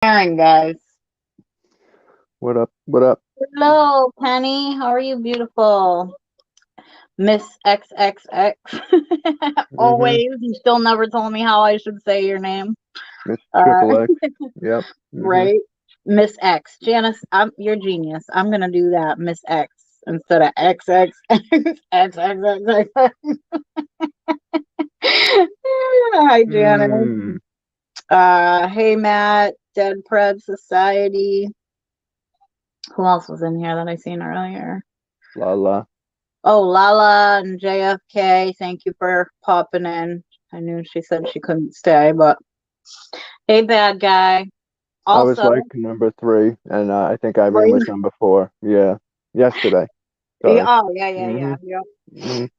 Sharing, guys. What up? What up? Hello, Penny. How are you, beautiful Miss XXX? Mm-hmm. Always. You still never told me how I should say your name. Miss Uh, Triple X. Yep. Mm-hmm. right? Miss X. Janice, you're genius. I'm gonna do that, Miss X, instead of XXX. Hi, Janice. Mm. Hey, Matt. Dead Pred Society. Who else was in here that I seen earlier? La la. Oh, Lala and JFK, thank you for popping in. I knew she said she couldn't stay, but hey, bad guy. I was Also, like number three, and I think Irene Bree- was number four. Yeah. Yesterday. Sorry. oh yeah, yeah, Mm-hmm. yeah, yep.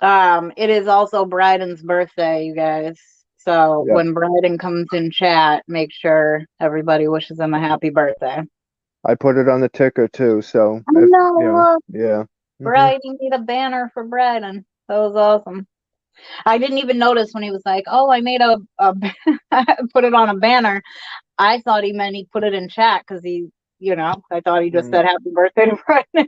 Mm-hmm. It is also Bryden's birthday, you guys. So Yep. when Bryden comes in chat, make sure everybody wishes him a happy birthday. I put it on the ticker too, so I if know, yeah. Mm-hmm. Bryden, you need a banner for Bryden. That was awesome. I didn't even notice when he was like, "Oh, I made a put it on a banner." I thought he meant he put it in chat because I thought he just Mm. said happy birthday to Brian.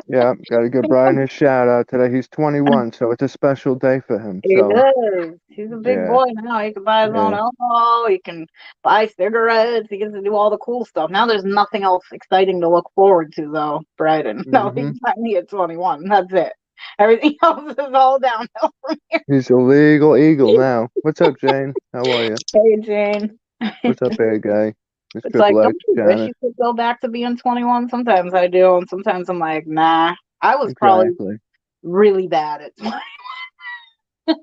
Yeah. Got to give Brian his shout out today. He's 21, so it's a special day for him. He So does. He's a big yeah. boy now. He can buy his own Yeah. alcohol. He can buy cigarettes. He gets to do all the cool stuff. Now there's nothing else exciting to look forward to, though, Brian. No, Mm-hmm. he's finally at 21. That's it. Everything else is all downhill from here. He's a legal eagle now. What's up, Jane? How are you? Hey, Jane. What's up, bad guy? It's It's like, Triple X, don't you wish Janice. you could go back to being 21? Sometimes I do, and sometimes I'm like, nah. I was probably Exactly. really bad at 20.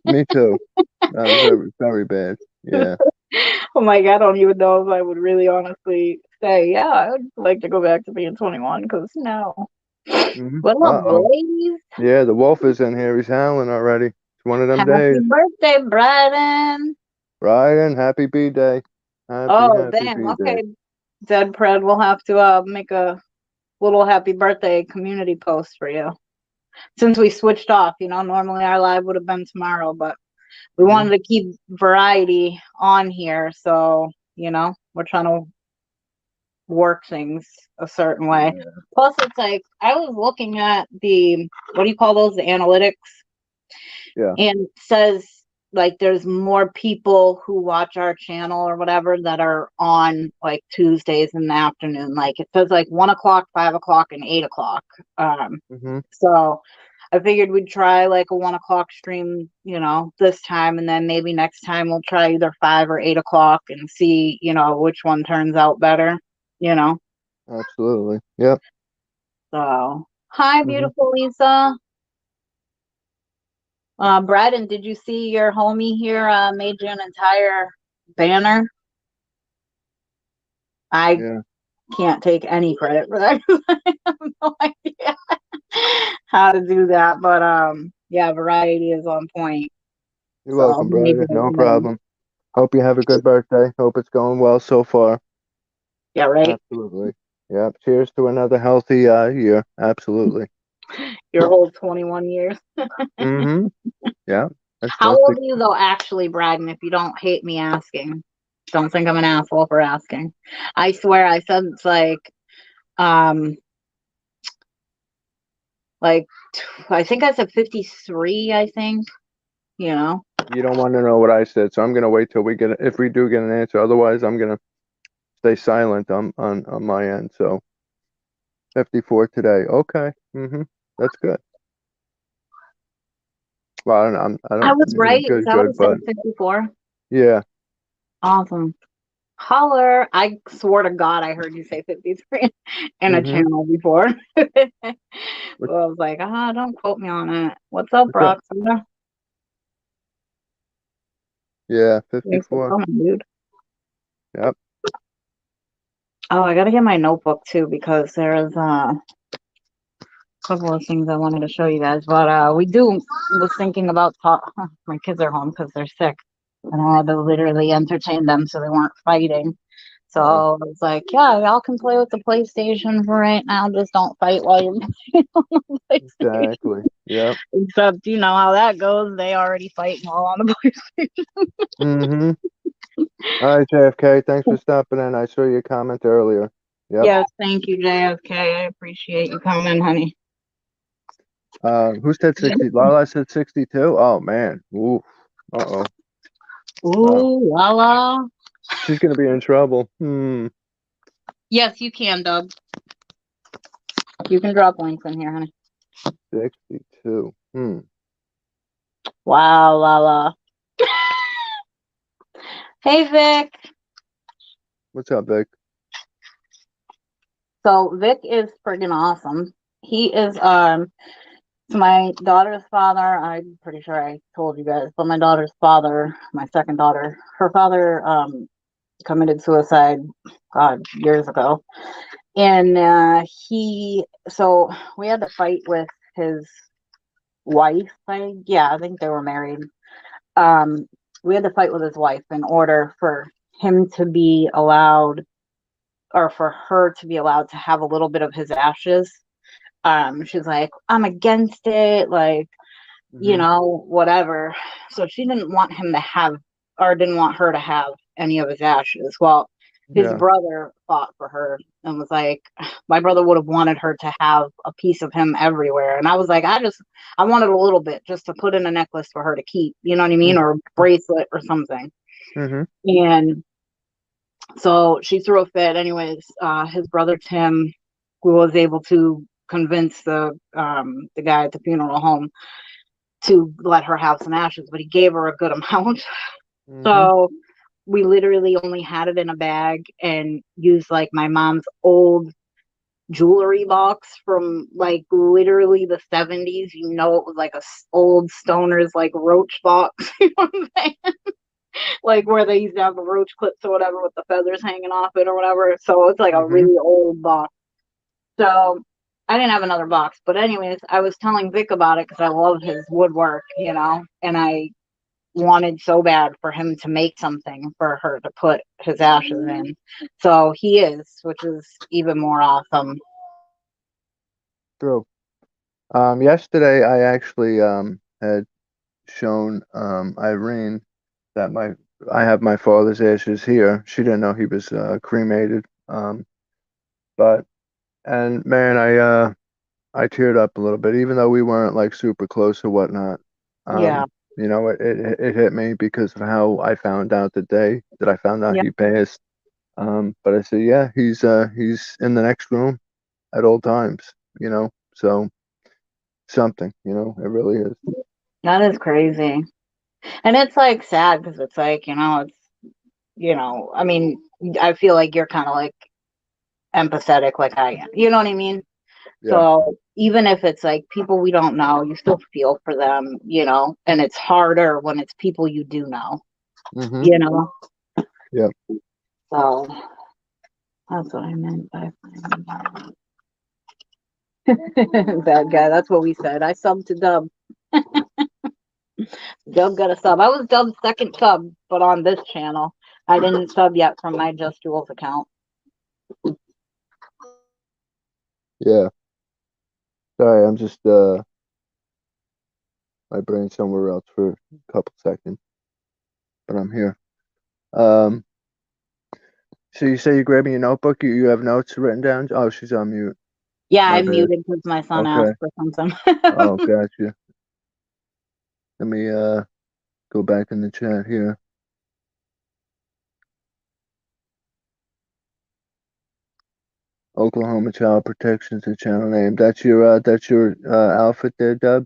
Me too. Very, very bad. Yeah. I'm like, I don't even know if I would really honestly say, yeah, I would like to go back to being 21 because no. What up, Uh-oh. ladies? Yeah, the wolf is in here. He's howling already. It's one of them Happy days. birthday, Bryden. Brian, happy B-Day. Happy, Oh, happy damn. B-Day. Okay, Dead Pred, we'll have to make a little happy birthday community post for you. Since we switched off, normally our live would have been tomorrow, but we Hmm. wanted to keep variety on here. So, we're trying to work things a certain way. Yeah. Plus, it's like I was looking at what do you call those? The analytics, Yeah. and it says like there's more people who watch our channel or whatever that are on like Tuesdays in the afternoon. Like it says like 1 o'clock, 5 o'clock, and 8 o'clock. Hmm. So I figured we'd try like a 1 o'clock stream, this time, and then maybe next time we'll try either 5 or 8 o'clock and see, which one turns out better, you know. Absolutely. Yep. So, hi, Hmm. beautiful Lisa. Braden, did you see your homie here made you an entire banner? I Yeah. can't take any credit for that. I have no idea how to do that, but yeah, variety is on point. You're So welcome, maybe brother. No problem. Hope you have a good birthday. Hope it's going well so far. yeah, right. Absolutely. Yep. Cheers to another healthy year. Absolutely. Your whole 21 years. Mm-hmm. Yeah. How That's old the are you though, actually, Braden? If you don't hate me asking, don't think I'm an asshole for asking. I swear, I said it's um, like I think I said 53. I think you know. you don't want to know what I said, so I'm gonna wait till we get if we do get an answer. Otherwise, I'm gonna stay silent on my end. So 54 today. Okay. That's good. Well, I I don't was right. Is good, that what good, it said? but 54. yeah. Awesome. Holler. I swore to God I heard you say 53 in a Mhm. channel before. So I What, was like, don't quote me on it. What's up, what's up? Roxana? Yeah, Thanks for 54. coming, dude. Yep. Oh, I gotta get my notebook too because there's a couple of things I wanted to show you guys. But we was thinking about my kids are home because they're sick, and I had to literally entertain them so they weren't fighting. So Oh, I was like, yeah, y'all can play with the PlayStation for right now. Just don't fight while you're playing on the PlayStation. exactly. Yep. Except, you know how that goes. They already fighting while on the PlayStation. Mhm. All right, JFK, thanks for stopping in. I saw your comment earlier. Yep. Yes, thank you, JFK. I appreciate you coming, honey. Who said 60? Lala said 62. Oh man. Ooh. Uh-oh. Oh, Ooh, la la. she's gonna be in trouble. Hmm. Yes, you can, Dub. You can drop links in here, honey. 62. Hmm. Wow, la la. Hey, Vic. What's up, Vic? So Vic is friggin' awesome. He is it's my daughter's father. I'm pretty sure I told you guys, but my daughter's father, my second daughter, her father committed suicide, God, years ago. And so we had to fight with his wife. Yeah, I think they were married. Um, we had to fight with his wife in order for him to be allowed, or for her to be allowed to have a little bit of his ashes. She's like, I'm against it, like, Mm-hmm. whatever. So she didn't want him to have, or didn't want her to have any of his ashes. Well, his Yeah. brother fought for her and was like, my brother would have wanted her to have a piece of him everywhere. And I was like, I wanted a little bit just to put in a necklace for her to keep, you know what I mean? Or a bracelet or something. Mm-hmm. And so she threw a fit. Anyways, his brother Tim, who was able to convince the guy at the funeral home to let her have some ashes, but he gave her a good amount. Mm-hmm. So we literally only had it in a bag and used like my mom's old jewelry box from like literally the 70s. It was like a old stoner's like roach box. You know what I'm saying? Like where they used to have the roach clips or whatever with the feathers hanging off it or whatever. So it's like a Mm-hmm. really old box. So I didn't have another box. But anyways, I was telling Vic about it because I love his woodwork, and I wanted so bad for him to make something for her to put his ashes in. So he is, which is even more awesome. True. Yesterday I actually had shown Irene that my I have my father's ashes here. She didn't know he was cremated. But and man, I teared up a little bit, even though we weren't like super close or whatnot. Yeah. It hit me because of how I found out the day that I found out Yeah. he passed. But I said, yeah, he's in the next room at all times, so something, it really is. That is crazy. And it's like sad because it's like, I mean, I feel like you're kind of like empathetic like I am. You know what I mean? Yeah. So even if it's like people we don't know, you still feel for them, and it's harder when it's people you do know, Mm-hmm. you know? Yeah. So that's what I meant by bad guy. That's what we said. I subbed to Dub. Dub got a sub. I was Dub's second sub, but on this channel. I didn't sub yet from my Just Jules account. Yeah. Sorry, I'm just my brain's somewhere else for a couple seconds, but I'm here. Um, so you say you're grabbing your notebook, you have notes written down? Oh, she's on mute. Yeah, My I bad. muted because my son Okay. asked for something. Oh, gotcha. Let me go back in the chat here. Oklahoma Child Protection's the channel name. That's your outfit there, Dub?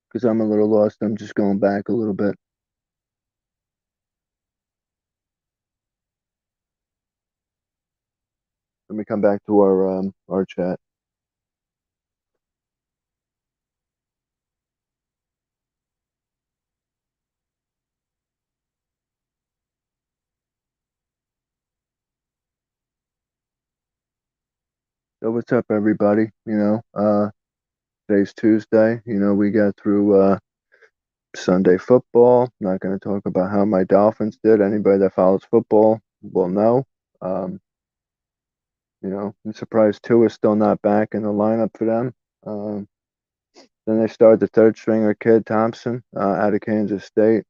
Because I'm a little lost. I'm just going back a little bit. Let me come back to our chat. So what's up, everybody? Today's Tuesday. We got through Sunday football. Not going to talk about how my Dolphins did. Anybody that follows football will know. Um, I'm surprised Tua is still not back in the lineup for them. Um, then they started the third stringer kid Thompson out of Kansas State.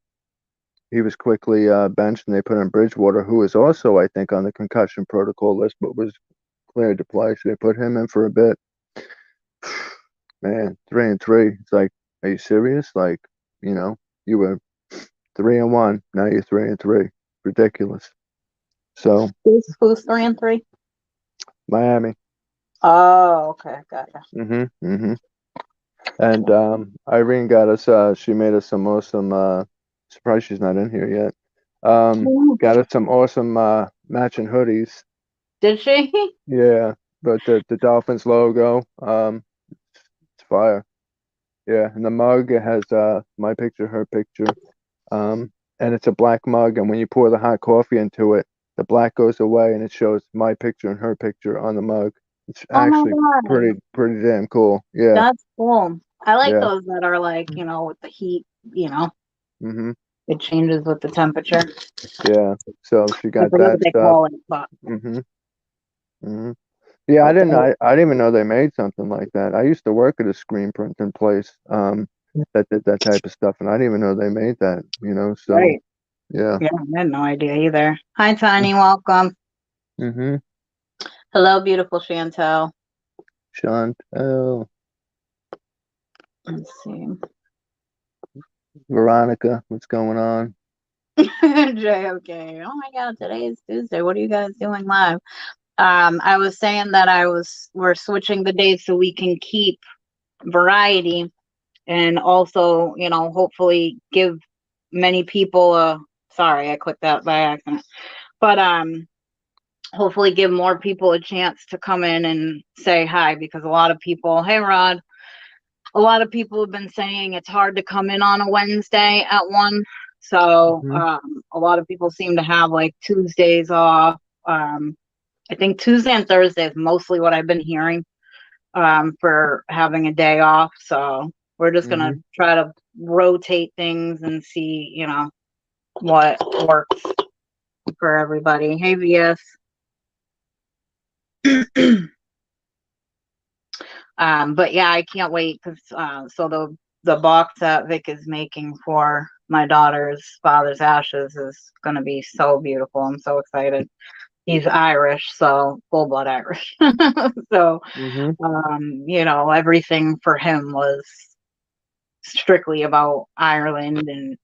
he was quickly benched, and they put in Bridgewater, who was also, I think, on the concussion protocol list, but was cleared to play. So they put him in for a bit. Man, 3-3. It's like, are you serious? Like, you know, you were 3-1. Now you're 3-3. Ridiculous. So Who's 3-3? Miami. Oh, okay, gotcha. And Irene got us. She made us some awesome. Surprised she's not in here yet. Got us some awesome matching hoodies. Did she? Yeah, but the Dolphins logo. It's fire. Yeah, and the mug, it has my picture, her picture. And it's a black mug, and when you pour the hot coffee into it, the black goes away, and it shows my picture and her picture on the mug. It's Oh my actually God, pretty damn cool. Yeah, that's cool. I like yeah. those that are like, with the heat, Mhm. it changes with the temperature. Yeah. So she I got forget that what they stuff. call it, but Mhm. Mhm. Yeah, that's it. I didn't even know they made something like that. I used to work at a screen printing place that did that type of stuff, and I didn't even know they made that, so Right. yeah. Yeah, I had no idea either. Hi, Tiny. Welcome. Mm-hmm. Hello, beautiful Chantel. Chantel, Let's see. Veronica, what's going on? JFK. Oh my God, today is Tuesday. What are you guys doing live? I was saying that we're switching the days so we can keep variety and also, hopefully give many people sorry, I clicked that by accident. But hopefully give more people a chance to come in and say hi, because a lot of people, hey Rod, a lot of people have been saying it's hard to come in on a Wednesday at 1. So Mm-hmm. a lot of people seem to have like Tuesdays off. I think Tuesday and Thursday is mostly what I've been hearing for having a day off. So we're just going Mm-hmm. to try to rotate things and see, what works for everybody. Hey, VS. But yeah, I can't wait because so the box that Vic is making for my daughter's father's ashes is going to be so beautiful. I'm so excited. He's Irish, so full blood Irish. So Mm-hmm. everything for him was strictly about Ireland. And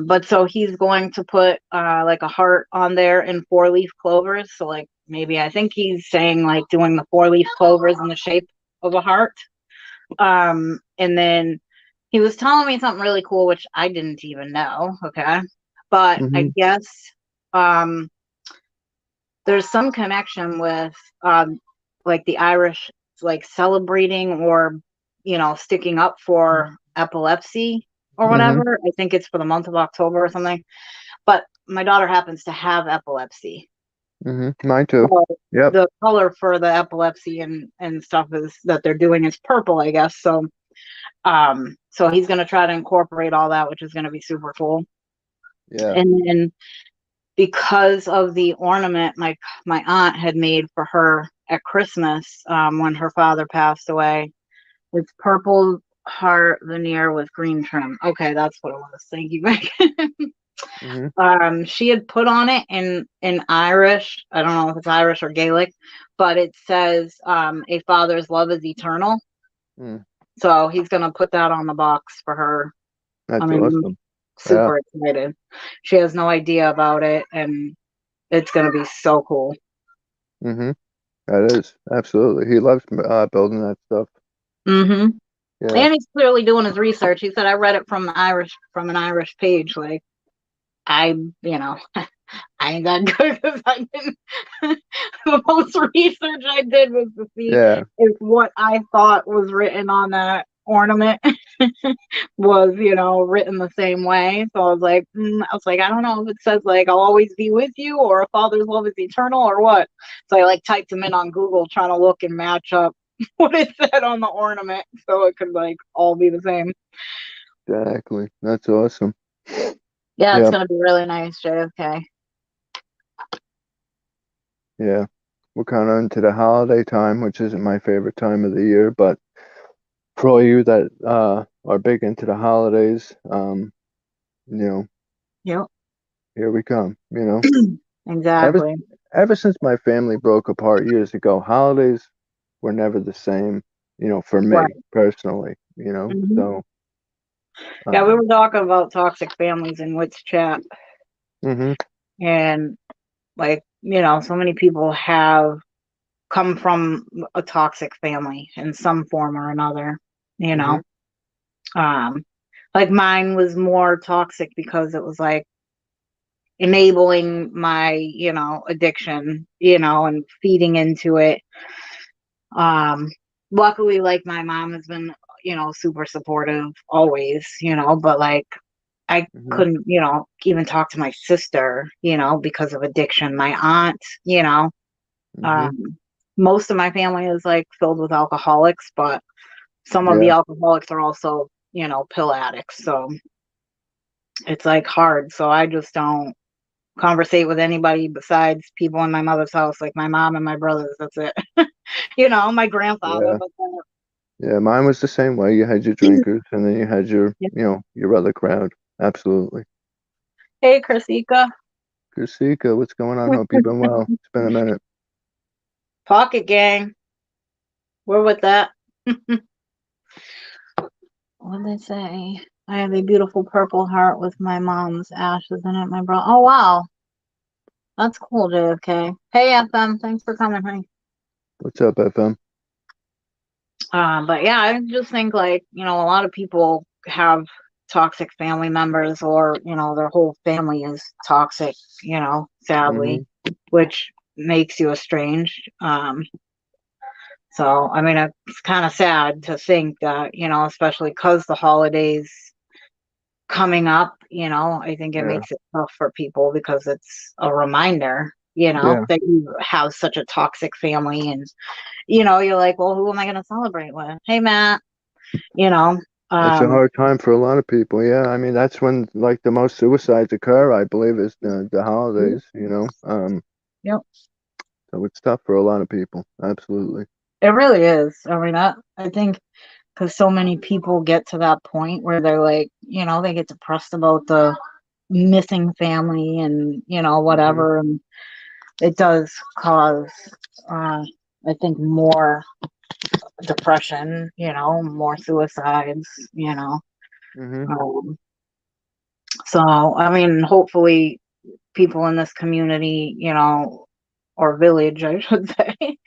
but so he's going to put like a heart on there in 4-leaf clovers. So like maybe I think he's saying like doing the 4-leaf clovers in the shape of a heart. And then he was telling me something really cool, which I didn't even know. Okay. But I Mm-hmm. guess um there's some connection with like the Irish like celebrating or sticking up for epilepsy or Mm-hmm. whatever. I think it's for the month of October or something. But my daughter happens to have epilepsy. Mm-hmm. Mine too. So Yep. the color for the epilepsy and stuff is that they're doing is purple, I guess. So he's gonna try to incorporate all that, which is gonna be super cool. Yeah. And then because of the ornament my aunt had made for her at Christmas when her father passed away. It's purple heart veneer with green trim. Okay, that's what it was. Thank you, Meg. Mm-hmm. She had put on it in Irish. I don't know if it's Irish or Gaelic, but it says a father's love is eternal. Mm. So he's gonna put that on the box for her. I That's mean, I'm awesome. Yeah. super excited. She has no idea about it, and it's gonna be so cool. Mm-hmm. That is absolutely. He loves building that stuff. Mm-hmm. Yeah. And he's clearly doing his research. He said I read it from an Irish page. Like I, I ain't that good because I didn't. The most research I did was to see Yeah. if what I thought was written on that ornament was, written the same way. So I was like, I don't know if it says like I'll always be with you or a father's love is eternal or what. So I like typed them in on Google trying to look and match up what it said on the ornament so it could like all be the same. Exactly. That's awesome. Yeah, it's Yep. gonna be really nice, JFK. Yeah. We're kind of into the holiday time, which isn't my favorite time of the year, but for all you that are big into the holidays, you know, Yep. Here we come, you know. Ever Exactly. ever since my family broke apart years ago, holidays were never the same, for me Right. personally, you know. Hmm. So, Yeah, we um, were talking about toxic families in which chat, mhm, and like, so many people have come from a toxic family in some form or another, you know. mhm, Um, like mine was more toxic because it was like enabling my, addiction, and feeding into it. Um, Luckily, like my mom has been, super supportive always, but like I mhm, couldn't, even talk to my sister, because of addiction. My aunt, mhm. um, most of my family is like filled with alcoholics, but some of the Yeah, alcoholics are also, pill addicts. So it's like hard. So I just don't conversate with anybody besides people in my mother's house, like my mom and my brothers. That's it. My grandfather, yeah, but yeah. Mine was the same way. You had your drinkers, and then you had your, yeah. your other crowd. Absolutely. Hey, Chrisika. Kusika, what's going on? Hope you've been well. It's been a minute. Pocket gang. We're with that. What did they say? I have a beautiful purple heart with my mom's ashes in it. My bro. Oh wow, that's cool, JFK. Hey FM, thanks for coming. Honey. What's up, FM? But yeah, I just think like a lot of people have toxic family members, or their whole family is toxic. Sadly, Mhm, which makes you estranged. So I mean, it's kind of sad to think that especially because the holidays coming up, I think it yeah, makes it tough for people because it's a reminder, yeah. that you have such a toxic family, and you're like, well, who am I going to celebrate with? Hey, Matt, you know, It's a um, hard time for a lot of people. Yeah, I mean that's when like the most suicides occur, I believe, is the yep, holidays. yep, So it's tough for a lot of people. Absolutely. it really is. I mean, I think because so many people get to that point where they're like, they get depressed about the missing family and Hmm. whatever, and it does cause, I think, more depression, more suicides, you know. Hmm. Um, so, I mean, hopefully, people in this community, or village, I should say,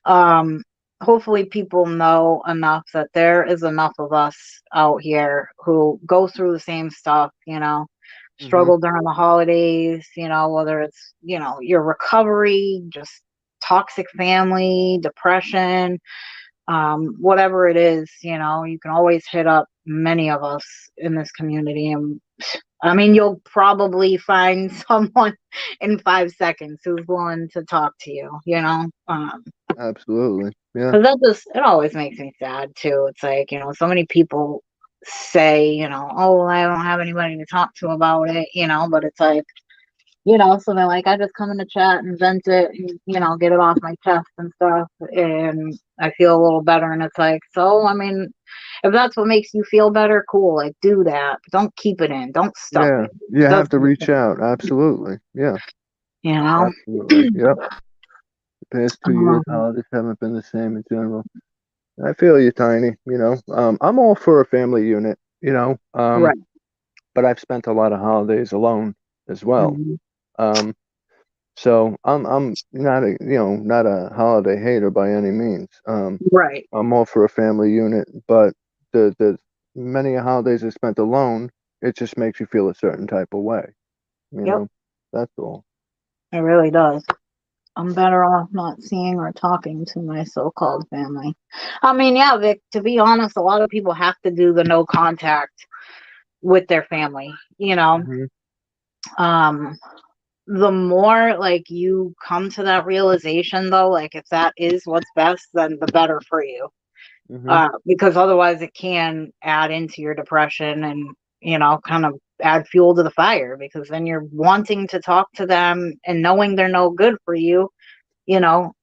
um, hopefully, people know enough that there is enough of us out here who go through the same stuff, Hmm. struggle during the holidays, whether it's, your recovery, just toxic family, depression, whatever it is, you can always hit up many of us in this community. And I mean, you'll probably find someone in 5 seconds who's willing to talk to you, Absolutely. Yeah. because it always makes me sad too. It's like, so many people say, oh, well, I don't have anybody to talk to about it, but it's like, so they're like, I just come in the chat and vent it and, get it off my chest and stuff. And I feel a little better. And it's like, so, I mean, if that's what makes you feel better, cool. Like, do that. But don't keep it in. Don't stuff Yeah. it. You It have doesn't, to reach out. Absolutely. Yeah. you know? Absolutely. Yep. The past 2 years, Um, holidays haven't been the same in general. I feel you, Tiny. I'm all for a family unit, right. but I've spent a lot of holidays alone as well. Mhm. Um, So I'm not a holiday hater by any means. Right. I'm all for a family unit, but the many holidays I spent alone, it just makes you feel a certain type of way. You Yep. know, that's all. It really does. I'm better off not seeing or talking to my so-called family. I mean, yeah, Vic, to be honest, a lot of people have to do the no contact with their family, Hmm. Um, the more like you come to that realization though, like if that is what's best, then the better for you. Hmm. Because otherwise it can add into your depression and, kind of add fuel to the fire, because then you're wanting to talk to them and knowing they're no good for you, you know,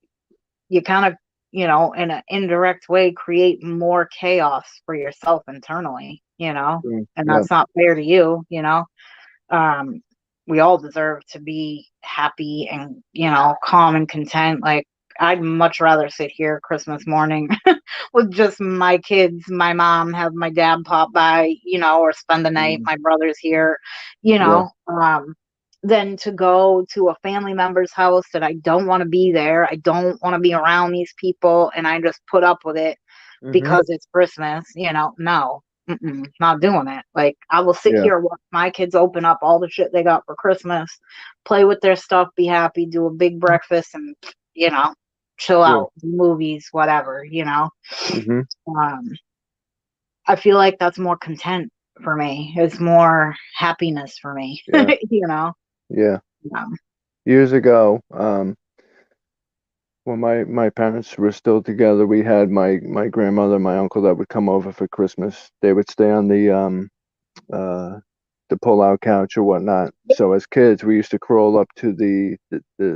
you kind of, in an indirect way create more chaos for yourself internally, Yeah. and Yeah. that's not fair to you, we all deserve to be happy and, calm and content. Like, I'd much rather sit here Christmas morning with just my kids, my mom, have my dad pop by, or spend the night. Mm, My brother's here, you yeah. know, than to go to a family member's house that I don't want to be there. I don't want to be around these people, and I just put up with it Mm-hmm. because it's Christmas. No, not doing it. Like, I will sit Yeah. here, watch my kids open up all the shit they got for Christmas, play with their stuff, be happy, do a big breakfast, and you know, chill True. out, movies, whatever. Mm-hmm. Um, I feel like that's more content for me. It's more happiness for me. Yeah. you know. Yeah. Um, Years ago, when my parents were still together, we had my grandmother, my uncle that would come over for Christmas. They would stay on uh the pull-out couch or whatnot. So as kids, we used to crawl up to the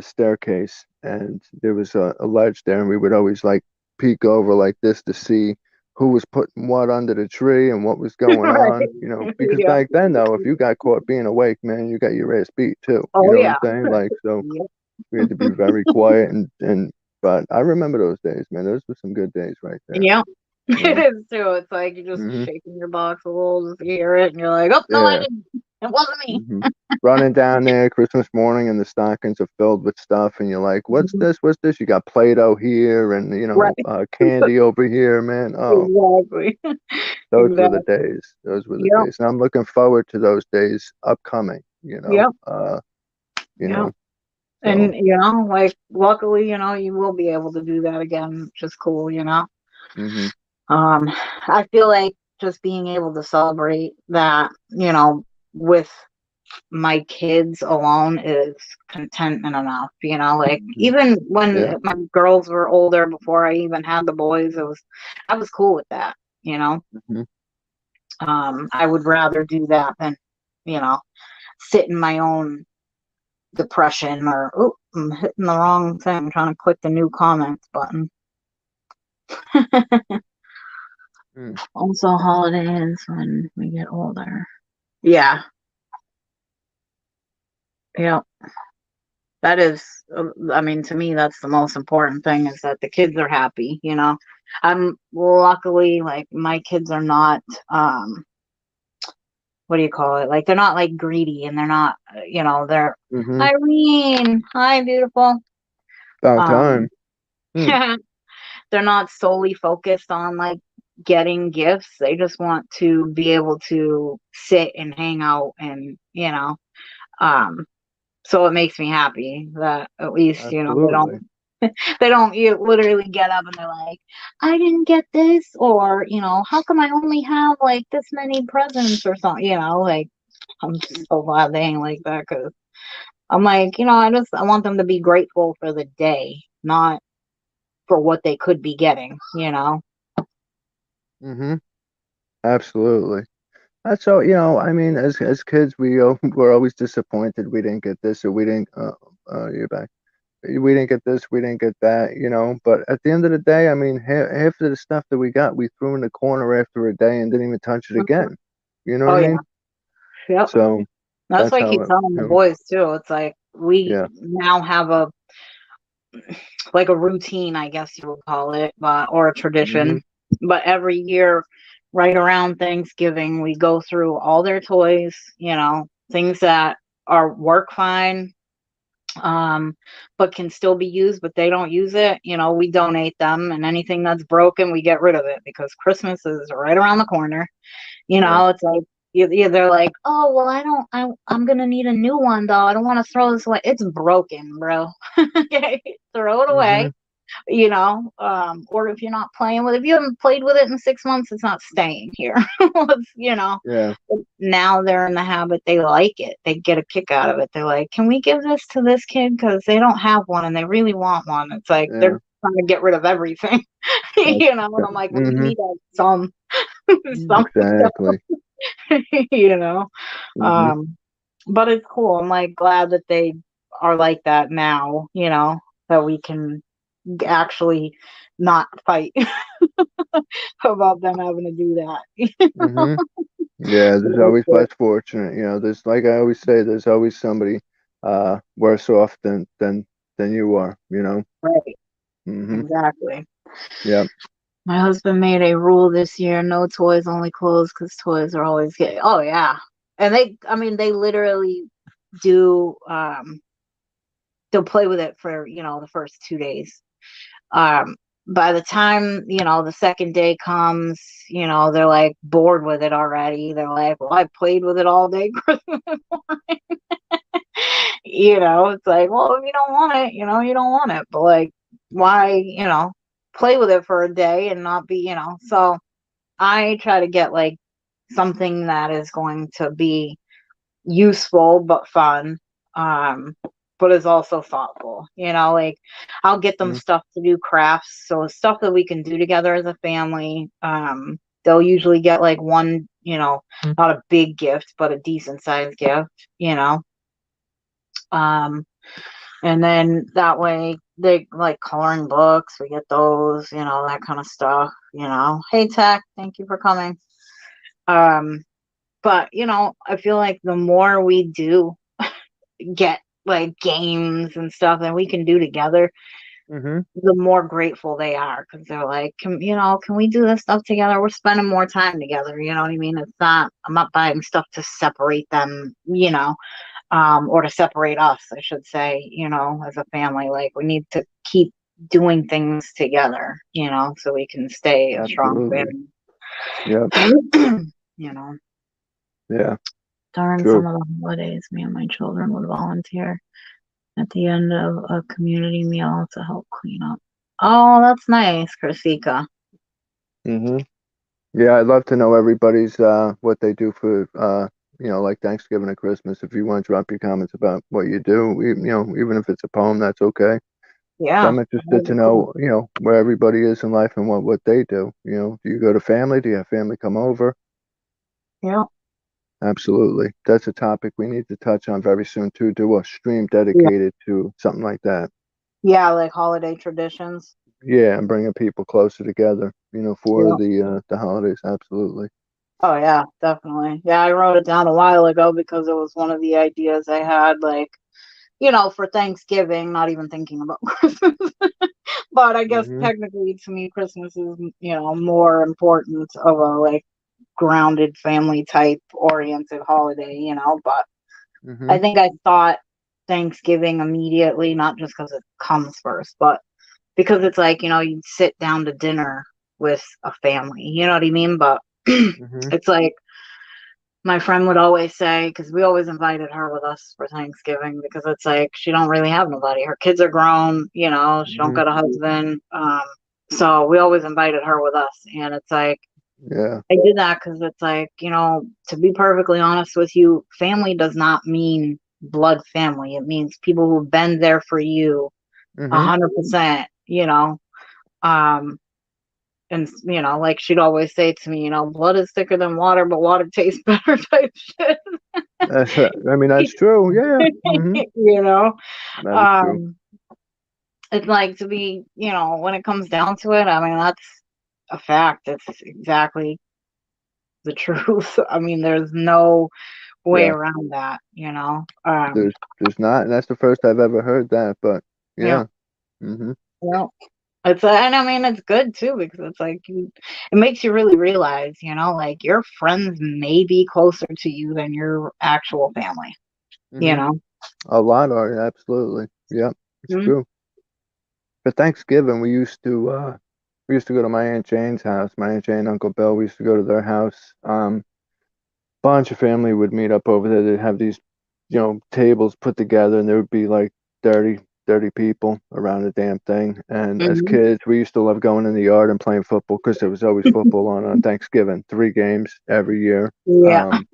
staircase, and there was a ledge there, and we would always like peek over like this to see who was putting what under the tree and what was going right. on, because Yeah. back then though, if you got caught being awake, man, you got your ass beat too. You Oh know what I'm yeah. saying? Like, so Yep. we had to be very quiet and but I remember those days, man. Those were some good days right there. Yep. You It know? is too. It's like you're just Hmm. shaking your box a little, just hear it, and you're like, "Oh no, I Yeah. didn't. It wasn't me." Hmm. Running down there Christmas morning and the stockings are filled with stuff and you're like, what's Mhm. this? What's this? You got Play-Doh here and Right. candy over here, man. Oh, Exactly. those were the Exactly. days. Those were the Yep. days. And I'm looking forward to those days upcoming, Yep. you Yep. know. So, And like, luckily, you will be able to do that again, which is cool. hmm. Um, I feel like just being able to celebrate that, with my kids alone is contentment enough. Like, Hmm. even when Yeah. my girls were older, before I even had the boys, I was cool with that. You know, Hmm. I would rather do that than, you know, sit in my own depression or, oh, I'm hitting the wrong thing. I'm trying to click the new comments button. Mm. Also, holidays when we get older. Yeah, yeah. That is, I mean, to me, that's the most important thing, is that the kids are happy. I'm luckily, like, my kids are not, what do you call it? Like, they're not like greedy, and they're not, they're, Hmm. Irene, hi, beautiful. About Um, time. Mm. they're not solely focused on like getting gifts. They just want to be able to sit and hang out and, um, so it makes me happy that at least, they Absolutely. don't literally get up and they're like, I didn't get this, or, how come I only have like this many presents or something, like, I'm so glad they ain't like that, because I'm like, I want them to be grateful for the day, not for what they could be getting. Hmm. Absolutely. That's all, I mean, as kids, we're always disappointed we didn't get this or we didn't, you're back. We didn't get this, we didn't get that. But at the end of the day, I mean, half of the stuff that we got, we threw in the corner after a day and didn't even touch it again. You know what Oh I yeah. mean? Yep. So That's that's why I how keep it, telling the boys too. It's like, we yeah. now have a routine, I guess you would call it, or a Hmm. tradition. But every year, right around Thanksgiving, we go through all their toys, things that are work fine, but can still be used, but they don't use it. We donate them, and anything that's broken, we get rid of it, because Christmas is right around the corner. Yeah. It's like, they're like, oh, well, I'm gonna need a new one, though. I don't want to throw this away. It's broken, bro. Okay, throw it Hmm. away. Or if you're not playing with it, if you haven't played with it in 6 months, it's not staying here. Yeah. Now they're in the habit, they like it, they get a kick out of it. They're like, can we give this to this kid, because they don't have one and they really want one. It's like Yeah. they're trying to get rid of everything. And I'm like, well, you Hmm. need to have some Exactly. you know Hmm. um but it's cool. I'm like glad that they are like that now, that we can actually not fight about them having to do that. Hmm. Yeah, there's Really always good. less fortunate. There's like I always say, there's always somebody worse off than you are. Right, Hmm. exactly. Yep. My husband made a rule this year, no toys, only clothes, because toys are always getting, oh yeah. And I mean, they literally do, they'll play with it for, the first 2 days. Um, by the time, the second day comes, they're like bored with it already. They're like, well, I played with it all day. It's like, well, if you don't want it, you don't want it. But like, why, play with it for a day and not be, so I try to get like something that is going to be useful but fun, um but is also thoughtful, like I'll get them Hmm. stuff to do crafts, so stuff that we can do together as a family. They'll usually get like one, not a big gift but a decent sized gift, you know um and then that way they like coloring books, we get those, that kind of stuff. Hey Tech, thank you for coming. um but I feel like the more we do get like games and stuff that we can do together, Hmm. the more grateful they are, because they're like, can we do this stuff together? We're spending more time together. You know what I mean? I'm not buying stuff to separate them, or to separate us, I should say, as a family. Like, we need to keep doing things together, so we can stay a strong Absolutely. family. Yep. you know, Yeah. During some True. of the holidays, me and my children would volunteer at the end of a community meal to help clean up. Oh, that's nice, Krisika. Hmm. Yeah, I'd love to know everybody's what they do for like Thanksgiving and Christmas. If you want to drop your comments about what you do, even if it's a poem, that's okay. So Yeah. I'm interested to know, where everybody is in life and what they do. Do you go to family? Do you have family come over? Yeah. Absolutely. That's a topic we need to touch on very soon too. Do a stream Yeah. dedicated to something like that. Yeah, like holiday traditions. Yeah, and bringing people closer together, for Yeah. the holidays. Absolutely. Oh yeah, definitely. Yeah, I wrote it down a while ago because it was one of the ideas I had, like, for Thanksgiving, not even thinking about Christmas. But I guess Mhm. technically to me Christmas is, more important of a like grounded family type oriented holiday, but I Mhm. think I thought Thanksgiving immediately, not just because it comes first, but because it's like, you sit down to dinner with a family, you know what I mean? But Mhm. it's like my friend would always say, because we always invited her with us for Thanksgiving, because it's like she don't really have nobody. Her kids are grown, she don't Mhm. got a husband. So we always invited her with us. And it's like, Yeah. I did that because it's like, to be perfectly honest with you, family does not mean blood family. It means people who've been there for you Mhm. 100%, um, and like she'd always say to me, blood is thicker than water, but water tastes better type shit. I mean, that's true. Yeah. Mhm. you know, That is true. um, it's like, to be, when it comes down to it, I mean, that's a fact. It's exactly the truth. I mean, there's no way Yeah. around that, There's not, and that's the first I've ever heard that. But yeah, yeah. Mhm. yeah. And I mean, it's good too, because it's like it makes you really realize, like your friends may be closer to you than your actual family, you Mhm. know? A lot are absolutely. Yeah. It's Mhm. true. For Thanksgiving, we used to go to my Aunt Jane's house. My Aunt Jane and Uncle Bill. We used to go to their house. Bunch of family would meet up over there. They'd have these, tables put together, and there would be like 30 people around the damn thing. And as Mhm. kids, we used to love going in the yard and playing football because there was always football on Thanksgiving. 3 games every year. Yeah. Um,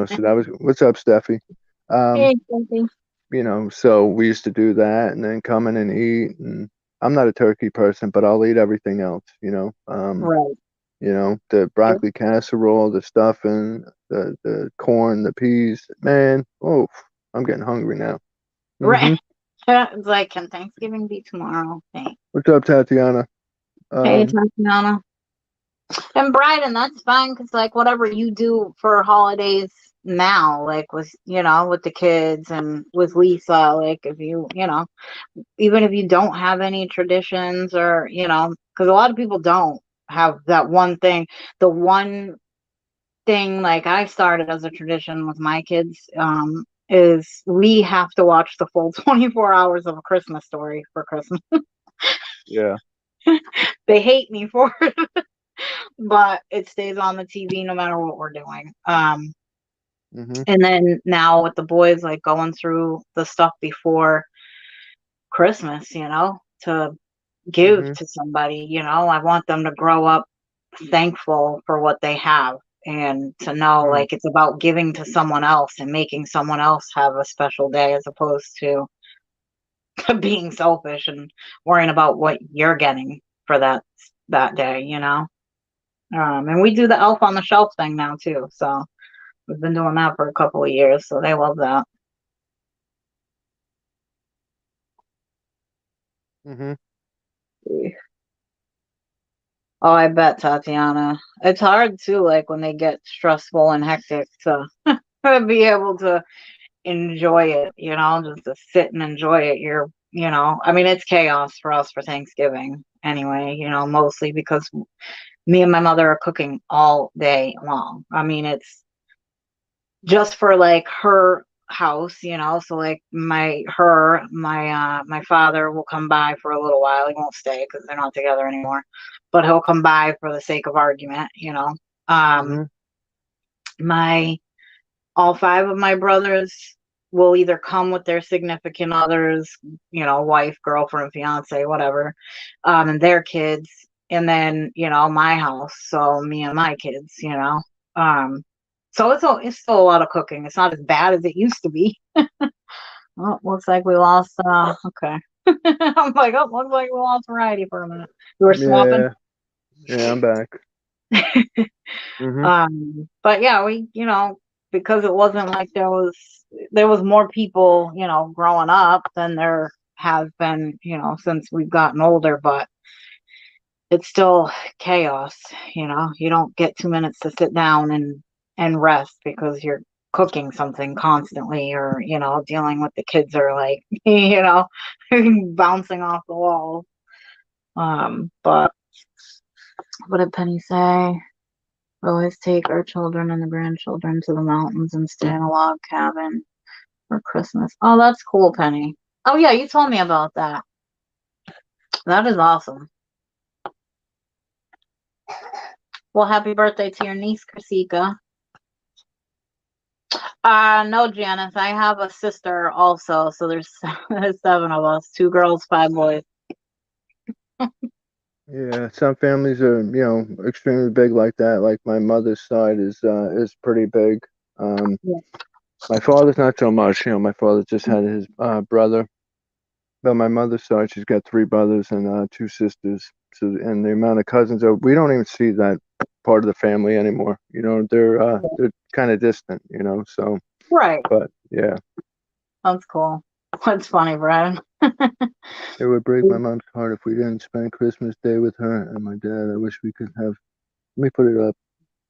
so that was, what's up, Steffi? Um, Hey, something. so we used to do that and then come in and eat. And I'm not a turkey person, but I'll eat everything else. Right. The broccoli casserole, the stuffing, the corn, the peas. Man, oh, I'm getting hungry now. Right. Hmm. It's like, can Thanksgiving be tomorrow? Thanks. What's up, Tatiana? Hey, Um, Tatiana. And Bryden, that's fine because like whatever you do for holidays now, like with with the kids and with Lisa, like if you even if you don't have any traditions or because a lot of people don't have that one thing. The one thing like I started as a tradition with my kids is we have to watch the full 24 hours of A Christmas Story for Christmas. Yeah. They hate me for it, but it stays on the TV no matter what we're doing. Mhm. And then now with the boys like going through the stuff before Christmas, to give Mhm. to somebody, I want them to grow up thankful for what they have and to know Mm. like it's about giving to someone else and making someone else have a special day as opposed to being selfish and worrying about what you're getting for that day. And we do the elf on the shelf thing now too. So we've been doing that for a couple of years, so they love that. Mhm. Oh, I bet, Tatiana. It's hard too, like when they get stressful and hectic to be able to enjoy it, just to sit and enjoy it. I mean, it's chaos for us for Thanksgiving anyway, mostly because me and my mother are cooking all day long. I mean, it's just for like her house, so like my father will come by for a little while. He won't stay because they're not together anymore, but he'll come by for the sake of argument. um Mhm. my all five of my brothers will either come with their significant others, wife, girlfriend, fiance, whatever, and their kids, and then my house, so me and my kids. um so it's still a lot of cooking. It's not as bad as it used to be. Oh, looks like we lost. Okay. I'm like, oh, looks like we lost variety for a minute. We were swapping. Yeah. Yeah, I'm back. Mhm. But yeah, because it wasn't like there was more people, growing up than there has been, since we've gotten older, but it's still chaos. You don't get 2 minutes to sit down and rest because you're cooking something constantly or, dealing with the kids are like, bouncing off the walls. But what did Penny say? We always take our children and the grandchildren to the mountains and stay in a log cabin for Christmas. Oh, that's cool, Penny. Oh yeah, you told me about that. That is awesome. Well, happy birthday to your niece, Krisika. No, Janice. I have a sister also, so there's there's seven of us, two girls, five boys. Yeah, some families are, extremely big like that. Like my mother's side is pretty big. Um, Yeah. my father's not so much. My father just had his brother. But my mother's side, she's got three brothers and two sisters. So, and the amount of cousins, we don't even see that part of the family anymore. They're kind of distant. So, Right. but yeah, That's cool. That's funny, Brad. it would break my mom's heart if we didn't spend Christmas Day with her and my dad. I wish we could have. Let me put it up.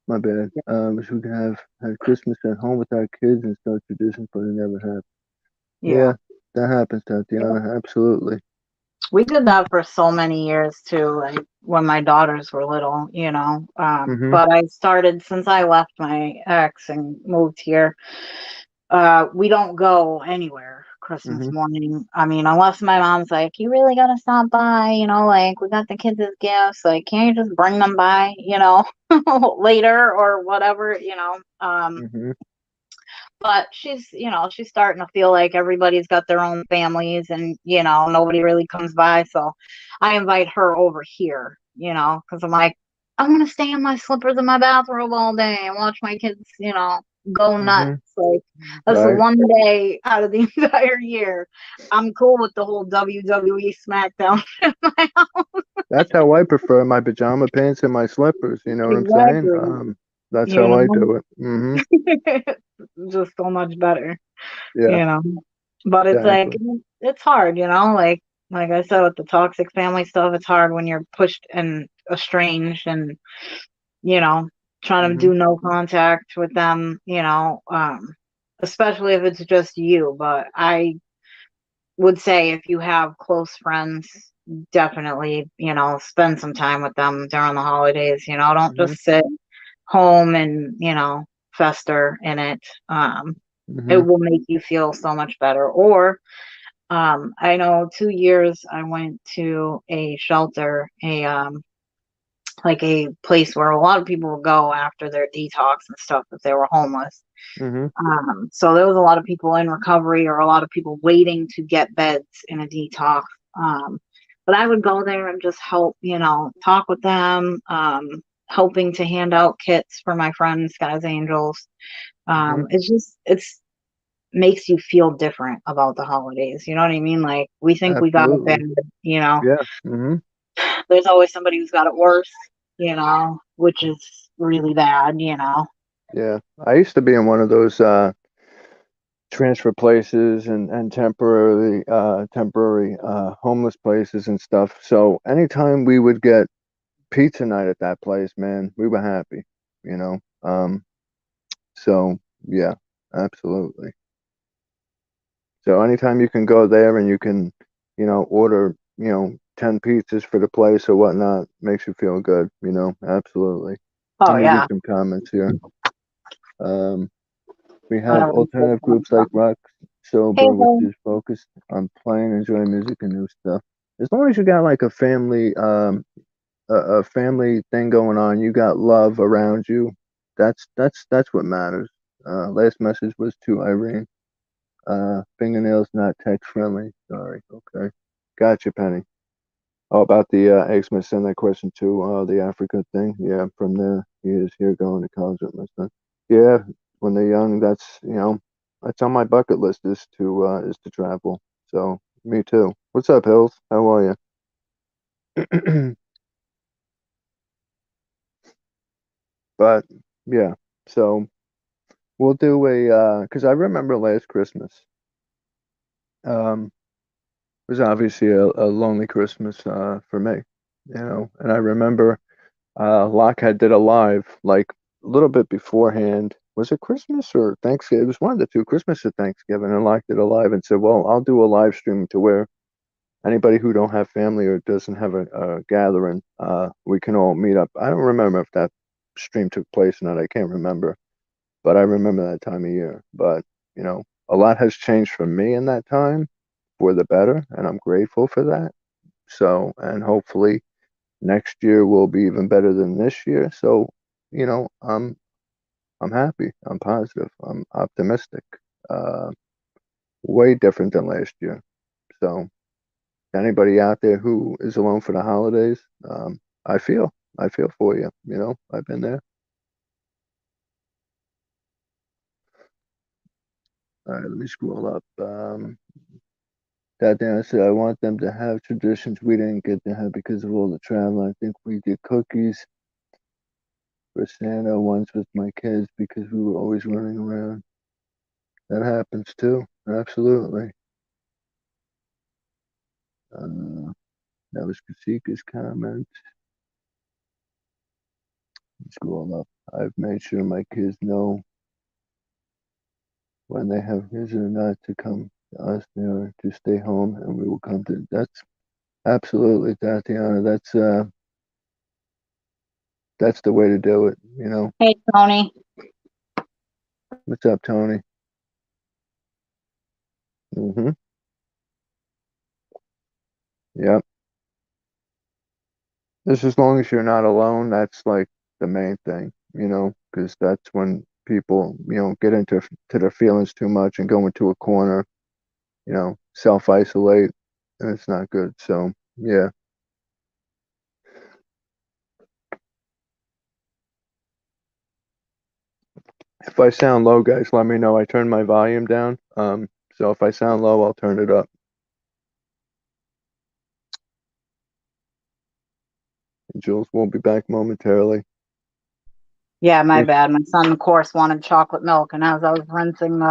My bad. Wish we could have had Christmas at home with our kids and start traditions, but it never happened. Yeah. Yeah, that happens, Tatiana. Absolutely. We did that for so many years too, like when my daughters were little. Mhm. But I started since I left my ex and moved here. We don't go anywhere Christmas Mhm. morning. I mean, unless my mom's like, you really gotta stop by, like we got the kids as gifts, like can't you just bring them by, later or whatever. Mhm. But she's starting to feel like everybody's got their own families and, nobody really comes by. So I invite her over here, because I'm like, I want to stay in my slippers in my bathrobe all day and watch my kids, go nuts. Mhm. Like, that's the Right. one day out of the entire year. I'm cool with the whole WWE SmackDown. That's how I prefer my pajama pants and my slippers. You know what I'm saying? Exactly. That's You how I know, do it. just so much better. Yeah, you know. But it's like exactly. it's hard. Like I said with the toxic family stuff, it's hard when you're pushed and estranged and you know, trying to Mhm. do no contact with them, especially if it's just you. But I would say if you have close friends, definitely, spend some time with them during the holidays. Don't Mhm. just sit home and, fester in it. It Mhm. will make you feel so much better. Or I know 2 years I went to a shelter, like a place where a lot of people would go after their detox and stuff if they were homeless. Mhm. So there was a lot of people in recovery or a lot of people waiting to get beds in a detox. Um, but I would go there and just help, talk with them, helping to hand out kits for my friends, Guys Angels. Mhm. It's makes you feel different about the holidays. You know what I mean? Like we think we got it bad, Absolutely. Yeah. Mhm. there's always somebody who's got it worse, which is really bad. Yeah. I used to be in one of those transfer places and temporary homeless places and stuff. So anytime we would get pizza night at that place, man, we were happy, you know. So yeah, absolutely. So anytime you can go there and you can, order, 10 pizzas for the place or whatnot, makes you feel good, absolutely. Let Oh me read yeah. some comments here. Um, we I have don't really feel alternative bad groups like about it. Rock Hey, Sober, which home. is focused on playing, enjoying music and new stuff. As long as you got like a family thing going on, you got love around you. That's what matters. Last message was to Irene. Fingernails not text friendly. Sorry. Okay. Gotcha, Penny. Oh, about the X-Men send that question to the Africa thing. Yeah, from there he is here going to college with my son. Yeah, when they're young, that's on my bucket list is to travel. So me too. What's up, Hills? How are you? But yeah, so we'll do a because I remember last Christmas. Was obviously a lonely Christmas for me, and I remember Lockhead did a live like a little bit beforehand. Was it Christmas or Thanksgiving? It was one of the two, Christmas or Thanksgiving, and Lock did a live and said, "Well, I'll do a live stream to where anybody who don't have family or doesn't have a gathering, we can all meet up." I don't remember if that stream took place or not. I can't remember, but I remember that time of year. But a lot has changed for me in that time for the better, and I'm grateful for that. So, and hopefully next year will be even better than this year. So, I'm happy. I'm positive. I'm optimistic. Uh, Way different than last year. So, anybody out there who is alone for the holidays, I feel, I feel for you. I've been there. All right, let me scroll up. That Dan said, I want them to have traditions we didn't get to have because of all the travel. I think we did cookies for Santa once with my kids because we were always running around. That happens too. Absolutely. Uh, that was Kasika's comment. Scroll up. I've made sure my kids know when they have reason or not to come to us or to stay home, and we will come to. That's absolutely, Tatiana. That's the way to do it. Hey, Tony. What's up, Tony? Mm-hmm. Yep. Just as long as you're not alone, that's like the main thing, because that's when people, get into to their feelings too much and go into a corner, self isolate, and it's not good. So yeah. If I sound low, guys, let me know. I turned my volume down. So if I sound low, I'll turn it up. And Jules will be back momentarily. Yeah, my bad. My son, of course, wanted chocolate milk, and as I was rinsing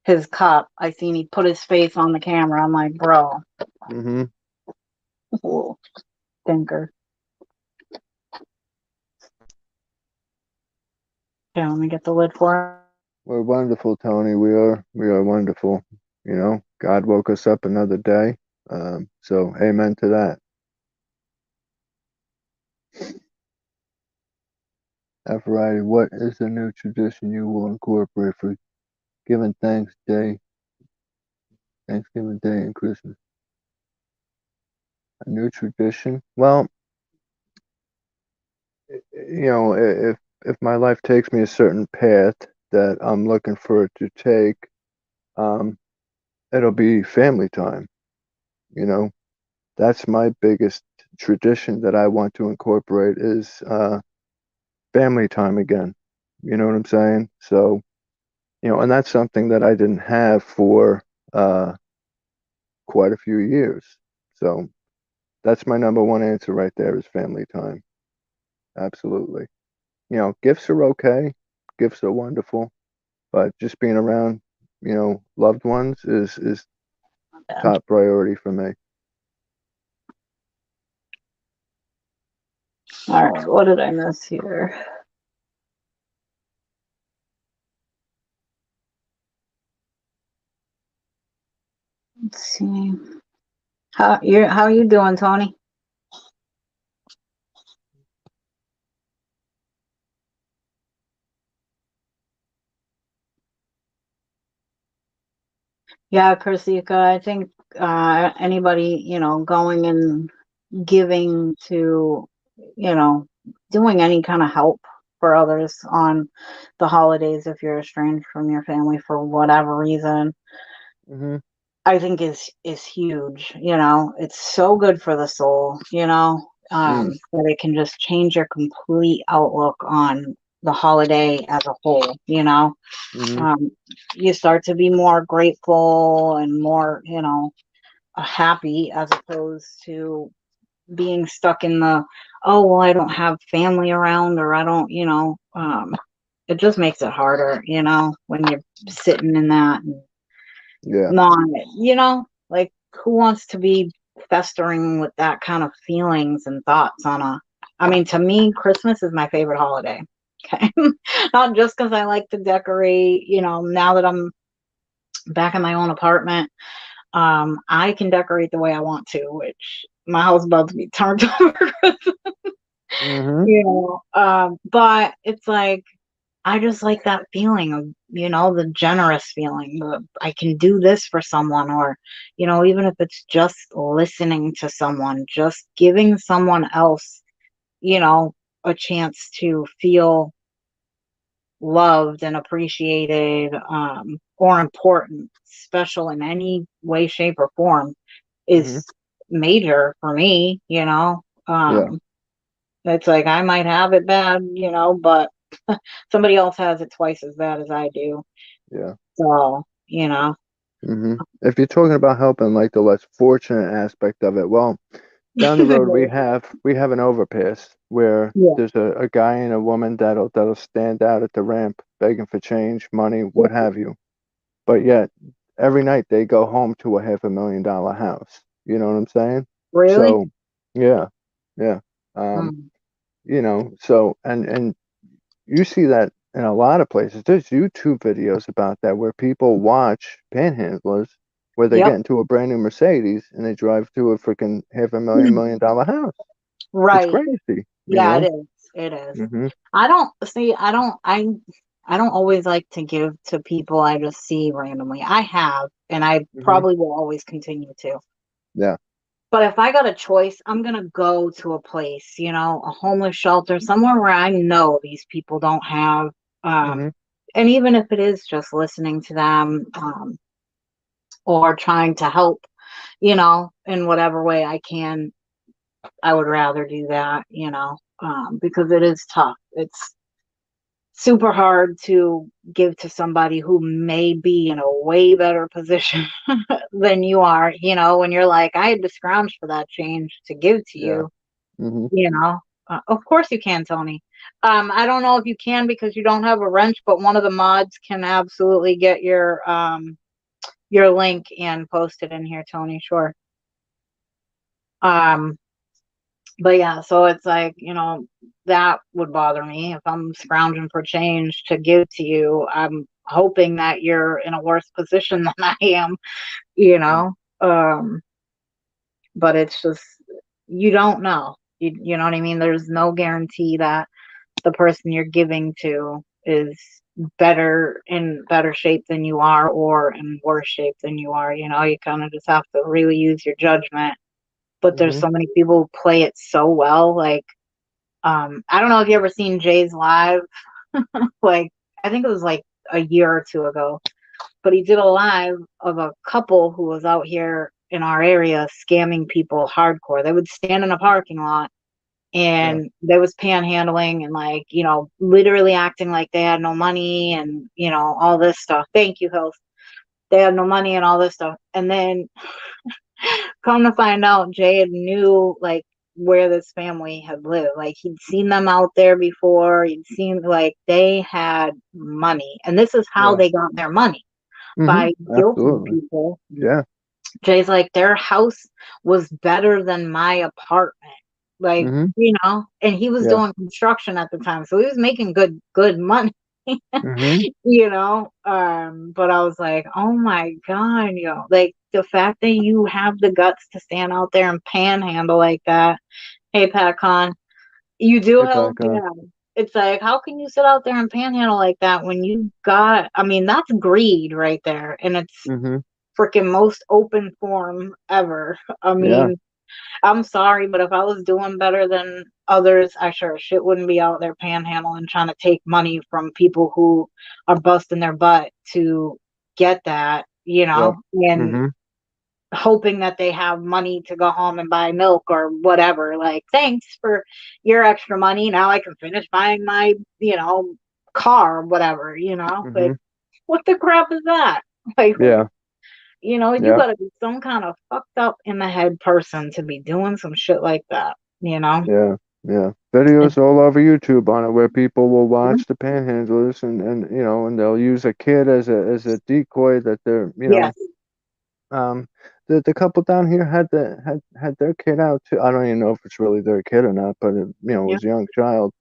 his cup, I seen he put his face on the camera. I'm like, bro, Mm-hmm. stinker. Okay, let me get the lid for it. We're wonderful, Tony. We are wonderful. You know, God woke us up another day. So amen to that. F.L.Y, what is the new tradition you will incorporate for giving thanks day, Thanksgiving Day and Christmas? A new tradition? Well, you know, if my life takes me a certain path that I'm looking for it to take, um, it'll be family time. You know, that's my biggest tradition that I want to incorporate is family time again. You know what I'm saying? So, you know, and that's something that I didn't have for uh, quite a few years. So that's my number one answer right there is family time. Absolutely. You know, gifts are okay. Gifts are wonderful, but just being around, you know, loved ones is Yeah. top priority for me. All right, what did I miss here? Let's see. How you doing, Tony? Yeah, Chrisika, I think anybody, going and giving to, you know, doing any kind of help for others on the holidays if you're estranged from your family for whatever reason, Hmm. I think is huge. It's so good for the soul, Mm. that it can just change your complete outlook on the holiday as a whole, Hmm. um, you start to be more grateful and more, happy as opposed to being stuck in the, oh, well, I don't have family around or I don't, it just makes it harder, when you're sitting in that and Yeah. not, like who wants to be festering with that kind of feelings and thoughts I mean, to me, Christmas is my favorite holiday. Okay. Not just because I like to decorate, now that I'm back in my own apartment. I can decorate the way I want to, which my house about to be turned over. Hmm. But it's like I just like that feeling of, the generous feeling. I can do this for someone, or, even if it's just listening to someone, just giving someone else, you know, a chance to feel loved and appreciated, or important, special in any way, shape, or form Hmm. is major for me, Yeah. it's like I might have it bad, but somebody else has it twice as bad as I do. Yeah. So, If you're talking about helping like the less fortunate aspect of it, well, down the road we have an overpass where yeah, there's a guy and a woman that'll stand out at the ramp begging for change, money, what have you. But yet every night they go home to a $500,000 house. You know what I'm saying? really? So yeah, yeah. Um, Mm. you know, so and you see that in a lot of places. There's YouTube videos about that where people watch panhandlers where they Yep. get into a brand new Mercedes and they drive to a freaking half a million dollar house. It's Right. crazy, you Yeah, it know? is. It is. Hmm. I don't see, I don't always like to give to people I just see randomly. I have, and I Hmm. probably will always continue to. Yeah. But if I got a choice, I'm gonna go to a place, a homeless shelter, somewhere where I know these people don't have, Hmm. and even if it is just listening to them, or trying to help, in whatever way I can, I would rather do that, because it is tough. It's super hard to give to somebody who may be in a way better position than you are, when you're like, I had to scrounge for that change to give to Yeah. you, Hmm. you know. Of course you can, Tony. I don't know if you can because you don't have a wrench, but one of the mods can absolutely get your link and post it in here, Tony. Sure. Um, But yeah, so it's like, that would bother me if I'm scrounging for change to give to you. I'm hoping that you're in a worse position than I am, you Mm. know. Um, but it's just, you don't know. You know what I mean? There's no guarantee that the person you're giving to is in better shape than you are, or in worse shape than you are. You kind of just have to really use your judgment. But there's Mhm. so many people who play it so well. Like, I don't know if you ever seen Jay's live. Like, I think it was like a year or two ago, but he did a live of a couple who was out here in our area scamming people hardcore. They would stand in a parking lot Yeah. and they was panhandling and, like, literally acting like they had no money and, all this stuff. Thank you, Hills. They had no money and all this stuff. And then come to find out, Jay had knew, like, where this family had lived. Like, he'd seen them out there before. He'd seen, like, they had money. And this is how Yeah. they got their money, Mhm. by guilting Absolutely. people. Yeah. Jay's like, their house was better than my apartment. Like, Mhm. and he was Yeah. doing construction at the time. So he was making good money. Mhm. But I was like, oh my God, like, the fact that you have the guts to stand out there and panhandle like that. Hey, Pat Con, you do Hey, help, back on. yeah. It's like, how can you sit out there and panhandle like that when you got, I mean, that's greed right there. And it's Mhm. freaking most open form ever. I Yeah. mean, I'm sorry, but if I was doing better than others, I sure as shit wouldn't be out there panhandling, trying to take money from people who are busting their butt to get that, Yep. and Mhm. hoping that they have money to go home and buy milk or whatever. Like, thanks for your extra money. Now I can finish buying my, car or whatever, Like, Mhm. what the crap is that? Like, Yeah. you Yep. gotta be some kind of fucked up in the head person to be doing some shit like that, Yeah. Yeah. It's, Videos all over YouTube on it where people will mhm. watch the panhandlers and and they'll use a kid as a decoy that they're Yes, um the couple down here had their kid out too. I don't even know if it's really their kid or not, but it yeah, was a young child.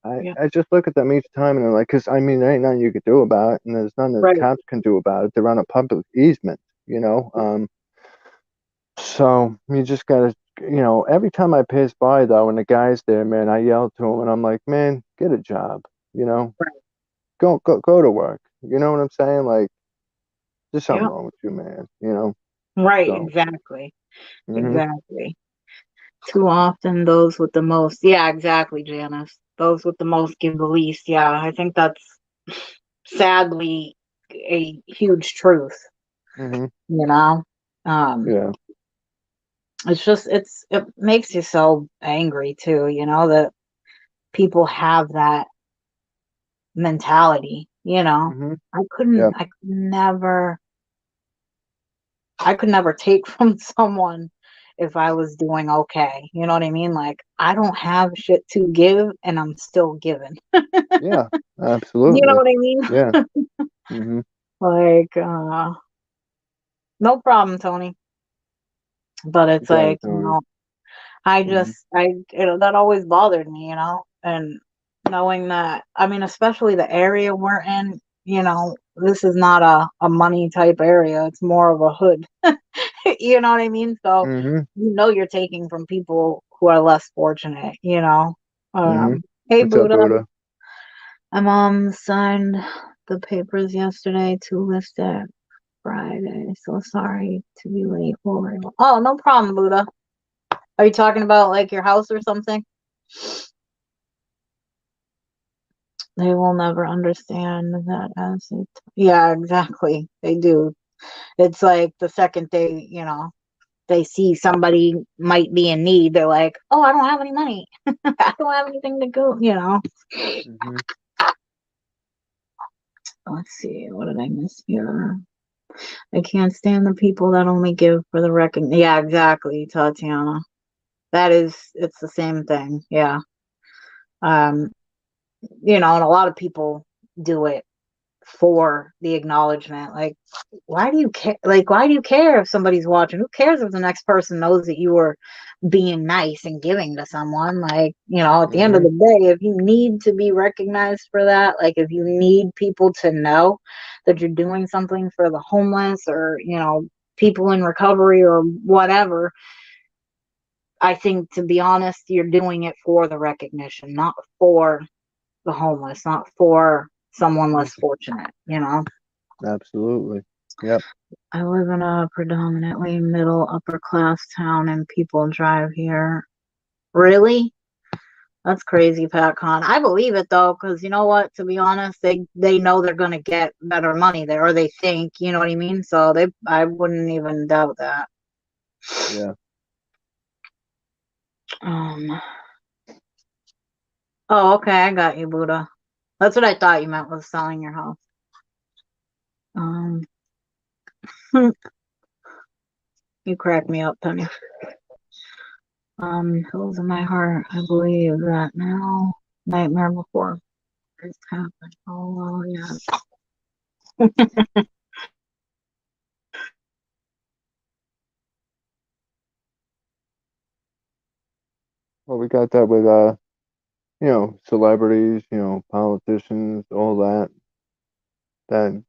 yeah, I just look at them each time and they're like, because I mean, there ain't nothing you could do about it, and there's nothing that the right, cops can do about it. They're on a public easement, you know. So you just gotta, every time I pass by though, and the guy's there, man, I yell to him and I'm like, man, get a job, you know, right, go to work. You know what I'm saying? Like, there's something yeah, wrong with you, man. right, So, exactly, hmm exactly. Too often, those with the most, yeah, exactly, Janice. Those with the most give the least. Yeah, I think that's sadly a huge truth, hmm you know? Um, yeah, it makes you so angry too, that people have that mentality, hmm I yeah, could never take from someone if I was doing okay. You know what I mean? Like, I don't have shit to give and I'm still giving. yeah, You know absolutely, what I mean? yeah, hmm Like, no problem, Tony. But you it's got it, like, Tony. Hmm that always bothered me, and knowing that, I mean, especially the area we're in, this is not a money type area. It's more of a hood. You know what I mean? So, hmm you're taking from people who are less fortunate. hmm Hey, What's up, Buddha. Buddha? My mom signed the papers yesterday to list it Friday. So sorry to be late for it. Oh, no problem, Buddha. Are you talking about, like, your house or something? They will never understand that as it. Yeah, exactly. They do. It's like the second they see somebody might be in need, they're like, "Oh, I don't have any money. I don't have anything to go." Hmm Let's see, what did I miss here? I can't stand the people that only give for the recognition. Yeah, exactly, Tatiana. It's the same thing. Yeah. Um, and a lot of people do it for the acknowledgement. Like, why do you care? Like, why do you care if somebody's watching? Who cares if the next person knows that you were being nice and giving to someone? Like, at the end of Hmm. the day, if you need to be recognized for that, like if you need people to know that you're doing something for the homeless or, people in recovery or whatever, I think, to be honest, you're doing it for the recognition, not for the homeless, not for someone less fortunate. Absolutely. Yep. I live in a predominantly middle upper class town and people drive here. Really? That's crazy, PatCon. I believe it though, because you know what? To be honest, they know they're gonna get better money there, or they think, you know what I mean. So I wouldn't even doubt that. Yeah. Um. Oh, okay, I got you, Buddha. That's what I thought you meant was selling your house. Um. You crack me up, Penny. Hills in my heart. I believe that now. Nightmare before it's happened. Oh, yeah. Well, we got that with celebrities, politicians, all that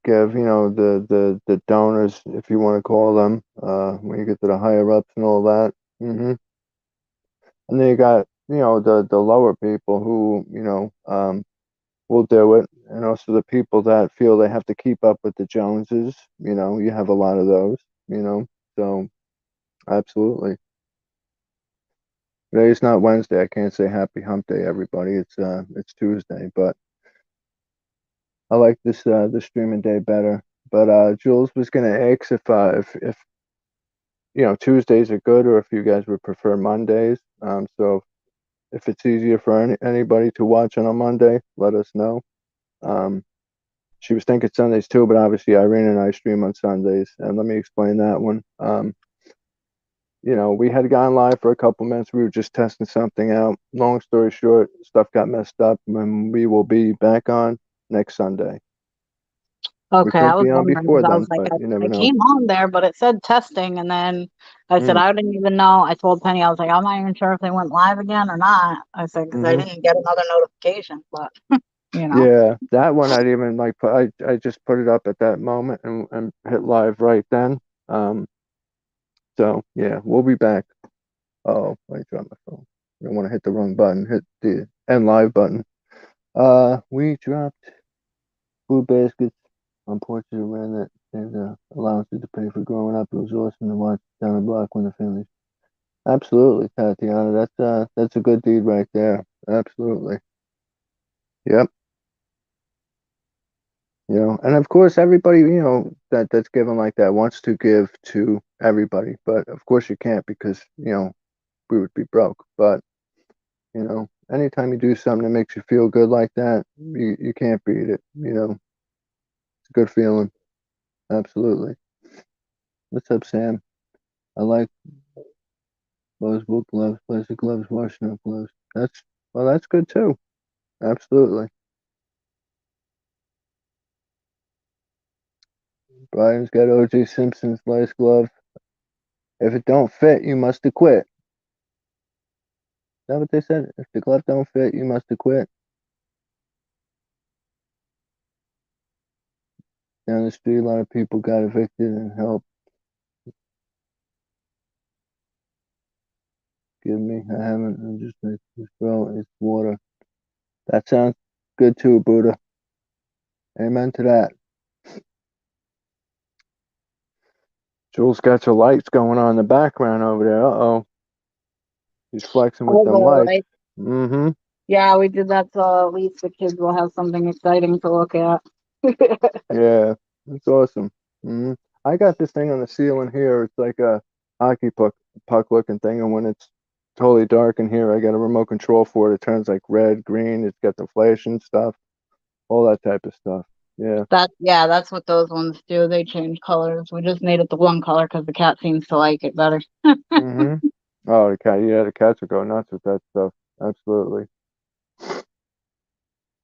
give, the donors, if you want to call them, when you get to the higher ups and all that. And then you got, the lower people who, will do it, and also the people that feel they have to keep up with the Joneses. You have a lot of those. So absolutely. Today's not Wednesday. I can't say Happy Hump Day, everybody. It's Tuesday, but I like this streaming day better. But Jules was gonna ask if Tuesdays are good, or if you guys would prefer Mondays. So if it's easier for anybody to watch on a Monday, let us know. Um, she was thinking Sundays too, but obviously Irene and I stream on Sundays, and let me explain that one. We had gone live for a couple minutes. We were just testing something out. Long story short, stuff got messed up, and we will be back on next Sunday. We Okay, I could was be on wondering because before I was then, like, but you never I know. came on there, but it said testing, and then I said Mm, I didn't even know. I told Penny, I was like, I'm not even sure if they went live again or not. I said because I hmm didn't get another notification, but you know. Yeah, that one I didn't even like put. I just put it up at that moment and hit live right then. Um, so yeah, we'll be back. Oh, I dropped my phone. I don't want to hit the wrong button. Hit the end live button. We dropped food baskets. Unfortunately, ran that and allowances to pay for growing up. It was awesome to watch down the block when the family. Absolutely, Tatiana. That's a good deed right there. Absolutely. Yep. And of course, everybody that's given like that wants to give to everybody, but of course you can't because we would be broke. But anytime you do something that makes you feel good like that, you can't beat it. It's a good feeling. Absolutely. What's up, Sam? I like those book gloves, plastic gloves, washing up gloves. That's good too. Absolutely. Brian's got O.J. Simpson's lace glove. If it don't fit, you must have quit. Is that what they said? If the glove don't fit, you must have quit. Down the street, a lot of people got evicted and help. Give me. I haven't. I'm just like, this bro, it's water. That sounds good too, Buddha. Amen to that. Jules got your lights going on in the background over there. Uh-oh. He's flexing with All them the lights. like, Mm-hmm. yeah, we did that so at least the kids will have something exciting to look at. Yeah, it's awesome. I got this thing on the ceiling here. It's like a hockey puck looking thing, and when it's totally dark in here, I got a remote control for it. It turns like red, green. It's got the flashing stuff, all that type of stuff. Yeah. Yeah, that's what those ones do. They change colors. We just made it the one color because the cat seems to like it better. Mm-hmm. Oh, the cat. Yeah, the cats will go nuts with that stuff. Absolutely.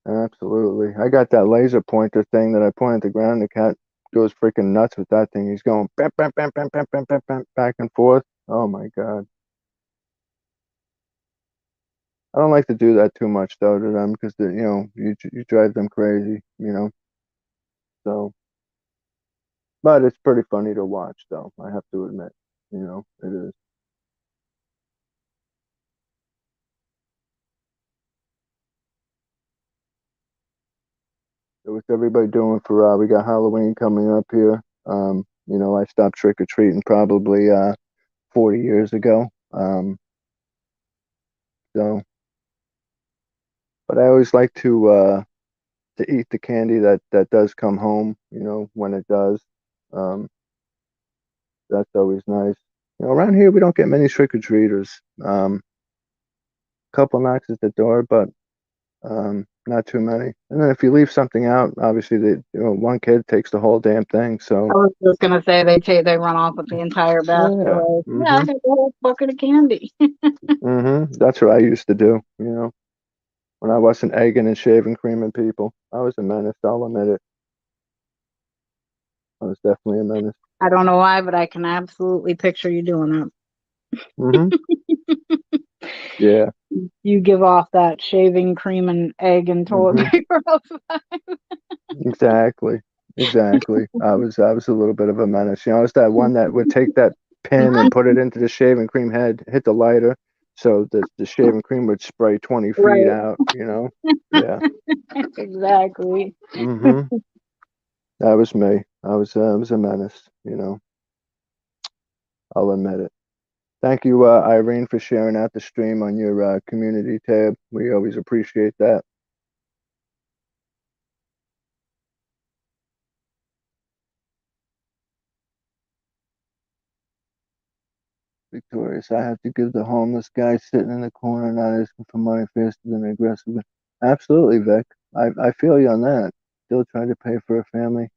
Absolutely. I got that laser pointer thing that I point at the ground. The cat goes freaking nuts with that thing. He's going bam, bam, bam, bam, bam, bam, bam, bam, back and forth. Oh my God. I don't like to do that too much though to them because you drive them crazy, you know. So, but it's pretty funny to watch though. I have to admit, it is. So what's everybody doing for we got Halloween coming up here. I stopped trick or treating probably 40 years ago. So but I always like to eat the candy that does come home, when it does. Um that's always nice. Around here we don't get many trick or treaters. Couple knocks at the door, but not too many. And then if you leave something out, obviously one kid takes the whole damn thing. I So was just gonna say they run off with the entire basket. yeah. Like, yeah, I Mhm. got the whole bucket of candy. Mhm. That's what I used to do, when I wasn't egging and shaving creaming people. I was a menace, I'll admit it. I was definitely a menace. I don't know why, but I can absolutely picture you doing that. Mhm. Yeah. You give off that shaving cream and egg and toilet Mhm. paper. Exactly. Exactly. I was a little bit of a menace. I was that one that would take that pin and put it into the shaving cream head, hit the lighter, so the shaving cream would spray 20 feet Right. out. Yeah. Exactly. Mhm. That was me. I was a menace. I'll admit it. Thank you, Irene, for sharing out the stream on your community tab. We always appreciate that. Victorious, I have to give the homeless guy sitting in the corner not asking for money faster than aggressive. Absolutely, Vic. I feel you on that. Still trying to pay for a family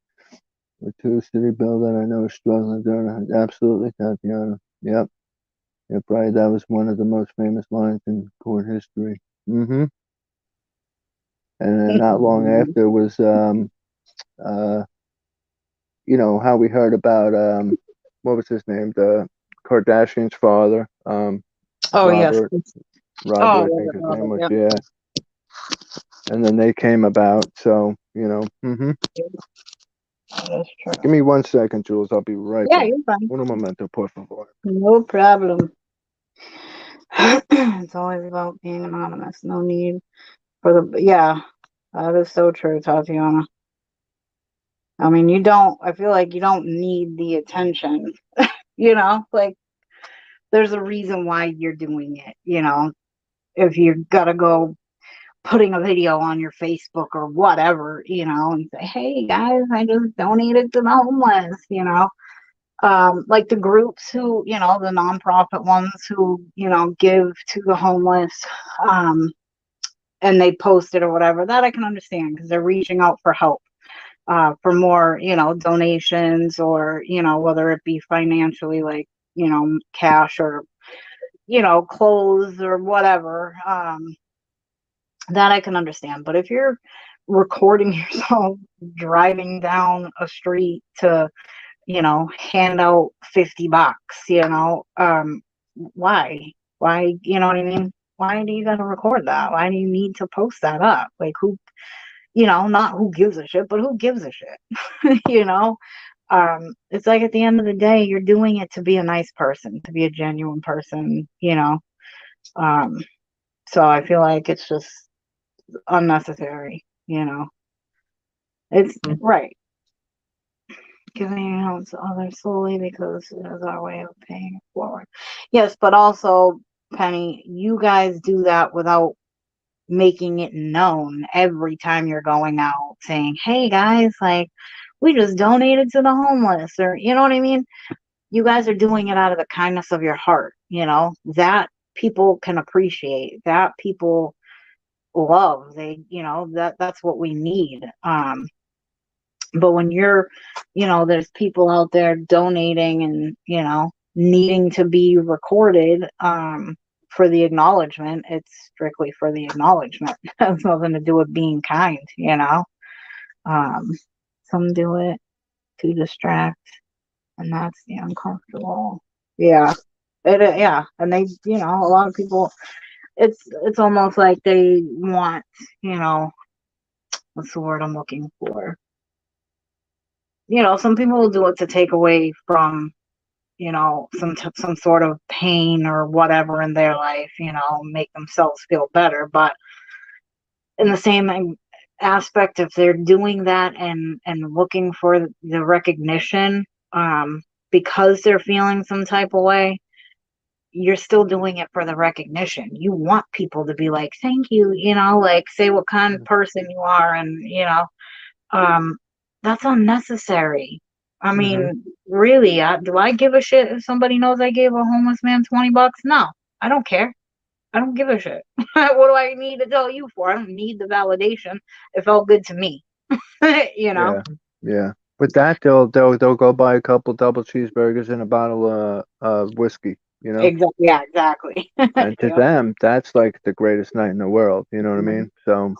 or two city bill that I know is struggling during. Absolutely, Tatiana. Yep. Yeah, probably that was one of the most famous lines in court history. Mm-hmm. And then not long after was uh how we heard about what was his name? The Kardashian's father, Oh yes. Robert. Robert, Oh, I love think it, his love name it. was, Yep. yeah. And then they came about, so, That's Give true. me 1 second, Jules. I'll be right Yeah, back. you're fine. Uno momento, por favor. No problem. It's always about being anonymous. No need for the, yeah, that is so true, Tatiana. I mean, I feel like you don't need the attention, like there's a reason why you're doing it. If you gotta go putting a video on your Facebook or whatever, and say, hey guys, I just donated to the homeless. Like the groups who, the nonprofit ones who, give to the homeless, um, and they post it or whatever, that I can understand because they're reaching out for help, for more, donations or, whether it be financially, like, cash or, clothes or whatever, that I can understand. But if you're recording yourself driving down a street to, hand out $50, why? Why, you know what I mean? Why do you gotta record that? Why do you need to post that up? Like not who gives a shit, but who gives a shit? you know? It's like at the end of the day, you're doing it to be a nice person, to be a genuine person. Um, so I feel like it's just unnecessary. It's Mhm. right. Giving out to others solely because it is our way of paying it forward. Yes, but also, Penny, you guys do that without making it known every time you're going out saying, hey guys, like we just donated to the homeless, or you know what I mean? You guys are doing it out of the kindness of your heart, that people can appreciate, that people love. That's what we need. But when there's people out there donating and needing to be recorded, for the acknowledgement. It's strictly for the acknowledgement. It has nothing to do with being kind, you know. Um, some do it to distract, and that's the uncomfortable. Yeah, yeah, and they, you know, a lot of people. It's almost like they want, you know, what's the word I'm looking for? You know, some people will do it to take away from, you know, some sort of pain or whatever in their life, you know, make themselves feel better. But in the same aspect, if they're doing that and looking for the recognition, because they're feeling some type of way, you're still doing it for the recognition. You want people to be like, thank you, you know, like say what kind of person you are, and you know, um, that's unnecessary. I Mm-hmm. mean, really, do I give a shit if somebody knows I gave a homeless man $20? No, I don't care. I don't give a shit. What do I need to tell you for? I don't need the validation. It felt good to me, you know. Yeah. Yeah. With that, they'll go buy a couple double cheeseburgers and a bottle of whiskey, you know? Exactly. Yeah, exactly. And to Yep. them, that's like the greatest night in the world. You know what I mean? So,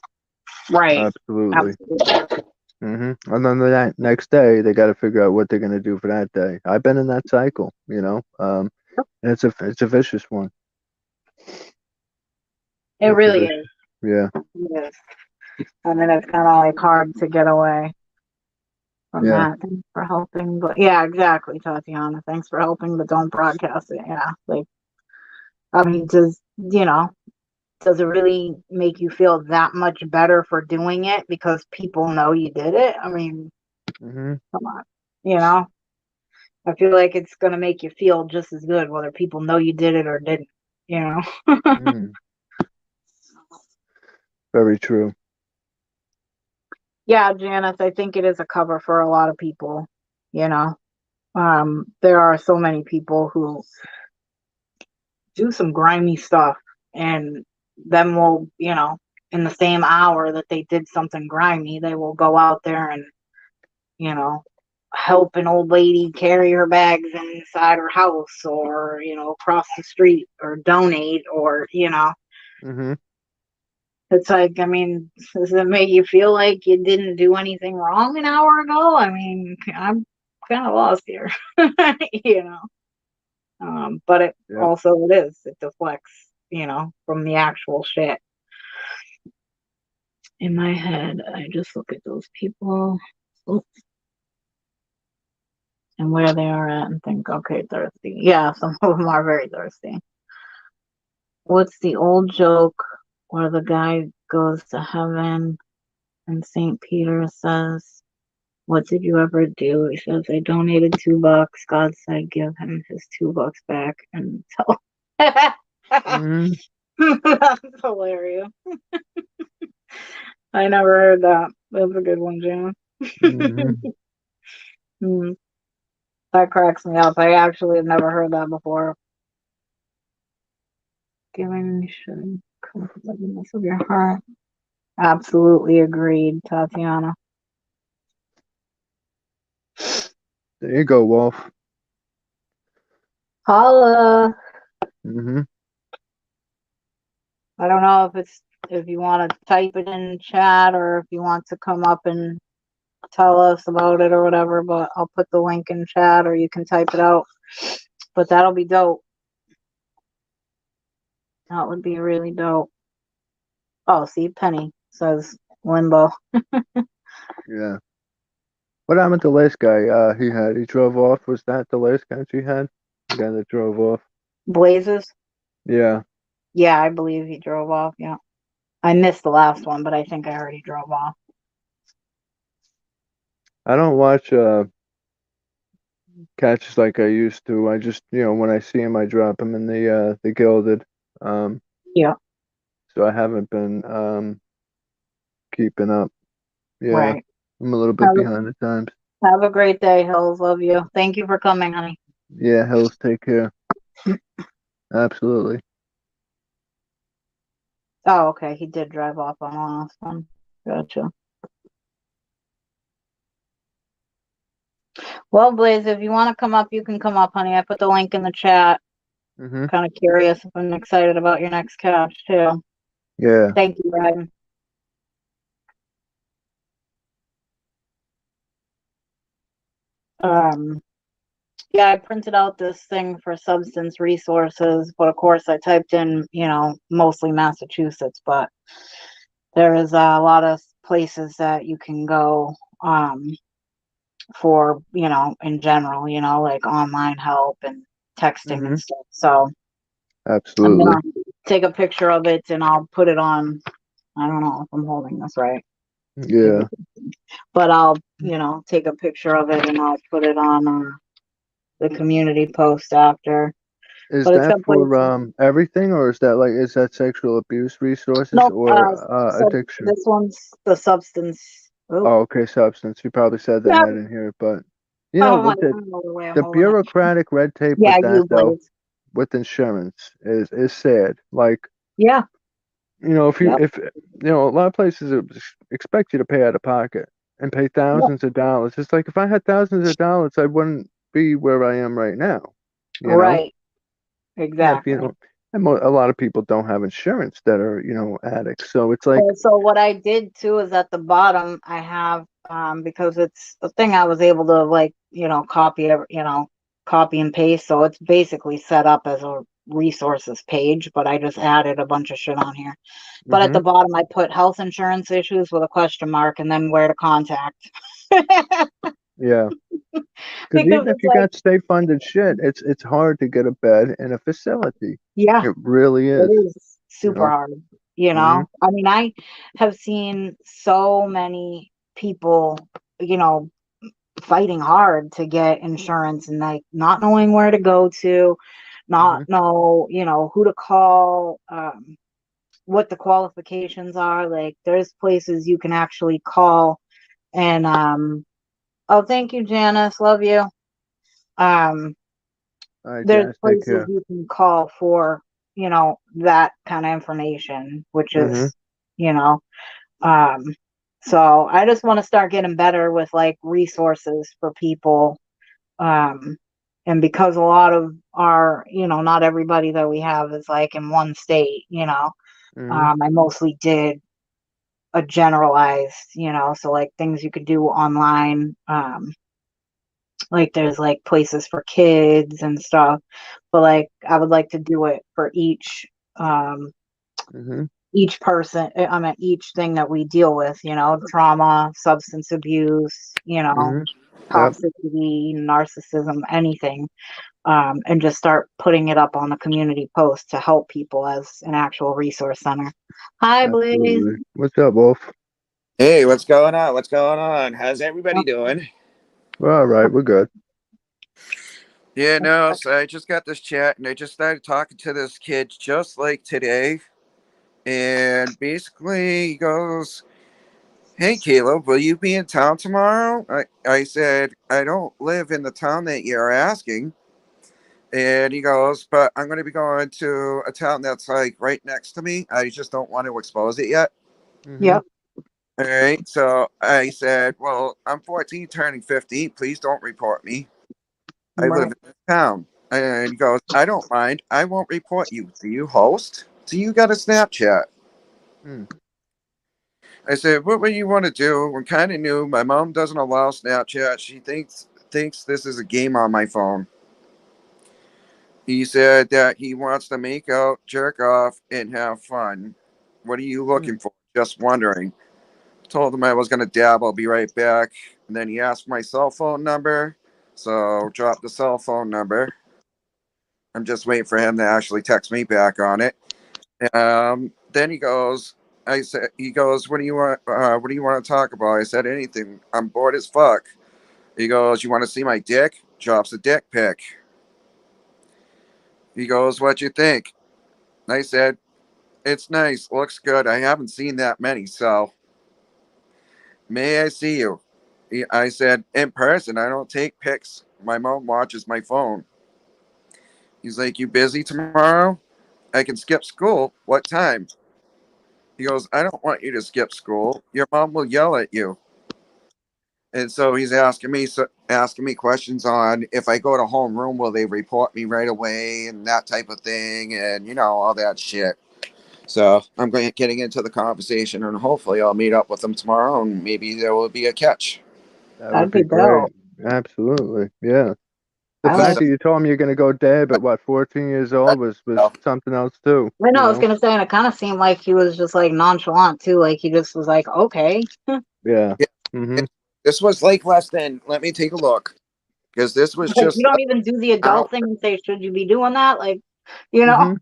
Right. absolutely. Absolutely. And then that next day, they got to figure out what they're gonna do for that day. I've been in that cycle, you know. And it's a vicious one. It It's a really vicious. is. Yeah. It is. And then it's kind of like hard to get away from Yeah. that. Thanks for helping. But yeah, exactly, Tatiana. Thanks for helping, but don't broadcast it. Yeah. Like, I mean, does it really make you feel that much better for doing it because people know you did it? I mean, Hmm. come on. You know, I feel like it's going to make you feel just as good whether people know you did it or didn't, you know? Mm. Very true. Yeah, Janice, I think it is a cover for a lot of people, you know? There are so many people who do some grimy stuff and then will, you know, in the same hour that they did something grimy, they will go out there and, you know, help an old lady carry her bags inside her house or, you know, across the street or donate or, you know, Hmm. it's like, I mean, does it make you feel like you didn't do anything wrong an hour ago? I mean, I'm kind of lost here, you know. But it Yep. also it is. It deflects, you know, from the actual shit. In my head, I just look at those people and where they are at and think, okay, thirsty. Yeah, some of them are very thirsty. What's the old joke where the guy goes to heaven and St. Peter says, what did you ever do? He says, I donated $2. God said, give him his $2 back. And so Hmm. that's hilarious. I never heard that. That's a good one, Jan. Hmm. Hmm, that cracks me up. I actually have never heard that before. Giving should come from the goodness of your heart. Absolutely agreed, Tatiana. There you go, Wolf. Holla. Hmm. I don't know if you want to type it in chat or if you want to come up and tell us about it or whatever, but I'll put the link in chat or you can type it out. But that'll be dope. That would be really dope. Oh, see, Penny says limbo. Yeah. What happened to the last guy? He drove off. Was that the last guy she had? The guy that drove off. Blazes? Yeah. Yeah, I believe he drove off. Yeah. I missed the last one, but I think I already drove off. I don't watch catches like I used to. I just, when I see him, I drop him in the gilded. Um, Yeah, so I haven't been keeping up. Yeah, right. I'm a little bit Have behind the times. have a great day, Hills. Love you. Thank you for coming, honey. Yeah, Hills, take care. Absolutely. Oh, okay. He did drive off on the last one. Gotcha. Well, Blaze, if you want to come up, you can come up, honey. I put the link in the chat. Mhm. Kind of curious and excited about your next cash too. Yeah. Thank you, Ryan. Um, yeah, I printed out this thing for substance resources, but of course I typed in, mostly Massachusetts, but there is a lot of places that you can go for, in general, like online help and texting and Mhm. stuff. So I'm Absolutely. gonna take a picture of it and I'll put it on. I don't know if I'm holding this right. Maybe, Yeah. but I'll, take a picture of it and I'll put it on the community post after. Is But it's that got for places. everything, or is that sexual abuse resources Nope. or So addiction? this one's the substance. Oh, Oh, okay, substance. You probably said that yeah. and I didn't hear it, but Oh my, I the don't know the way I'm the holding it. bureaucratic red tape Yeah, with that you though, please. with insurance is sad. Like, Yeah. Yep. a lot of places expect you to pay out of pocket and pay Yep. thousands of dollars. It's like if I had thousands of dollars, I wouldn't be where I am right now. You know? Right. Yeah, Exactly. and a lot of people don't have insurance that are, addicts. So it's like, And so what I did too is at the bottom I have because it's a thing I was able to like, copy and paste. So it's basically set up as a resources page, but I just added a bunch of shit on here. But at hmm the bottom I put health insurance issues with a question mark and then where to contact. yeah. Because Because even if it's you like, got state funded shit, it's hard to get a bed in a facility. yeah, It really it is. is You super know. hard, hmm I mean, I have seen so many people, you know, fighting hard to get insurance and like not knowing where to go to, not hmm know, who to call, what the qualifications are. Like there's places you can actually call and oh, thank you, Janice. Love you. Um, All right, there's Janice, take places care. you can call for, that kind of information, which hmm is, you know, um, so I just want to start getting better with like resources for people. Um, and because a lot of our, not everybody that we have is like in one state, hmm I mostly did a generalized, so like things you could do online. Like there's like places for kids and stuff, but like I would like to do it for um, hmm each person. I mean, each thing that we deal with, trauma, substance abuse, hmm Yep. toxicity, narcissism, anything, and just start putting it up on the community post to help people as an actual resource center. Hi, Blaze. Absolutely. What's up, Wolf? Hey, what's going on? What's going on? How's everybody doing? We're all right. We're good. Yeah, no, so I just got this chat and I just started talking to this kid just like today. And basically, he goes, Hey, Caleb, will you be in town tomorrow? I said, I don't live in the town that you're asking. And he goes, But I'm going to be going to a town that's like right next to me. I just don't want to expose it yet. hmm Yep. All right. So I said, Well, I'm 14, turning 15. Please don't report me. I live Right. in this town. And he goes, I don't mind. I won't report you. Do you host? Do you got a Snapchat? Hmm. I said, what would you want to do? We're kind of new. My mom doesn't allow Snapchat. She thinks this is a game on my phone. He said that he wants to make out, jerk off, and have fun. What are you Hmm. looking for? Just wondering. Told him I was going to dab. I'll be right back. And then he asked my cell phone number. So dropped the cell phone number. I'm just waiting for him to actually text me back on it. Then he goes, he goes, what do you want? What do you want to talk about? I said, anything. I'm bored as fuck. He goes, you want to see my dick? Drops a dick pic. He goes, what you think? I said, it's nice, looks good. I haven't seen that many, so may I see you? I said, in person. I don't take pics. My mom watches my phone. He's like, you busy tomorrow? I can skip school. What time? He goes, I don't want you to skip school. Your mom will yell at you. And so he's asking me, so asking me questions on if I go to homeroom, will they report me right away and that type of thing, and all that shit. So I'm getting into the conversation, and hopefully I'll meet up with them tomorrow, and maybe there will be a catch. That would That'd be be great. dope. Absolutely. Yeah. The I fact like. that you told him you're gonna go dab at what, 14 years old was something else too, I you know. I was know? gonna say, and it kind of seemed like he was just like nonchalant too. Like he just was like, okay. Yeah. Yeah, Mhm. this was like less than. Let me take a look, because this was Like you just don't even do the out. adult thing and say, should you be doing that? Like, you know. Mhm.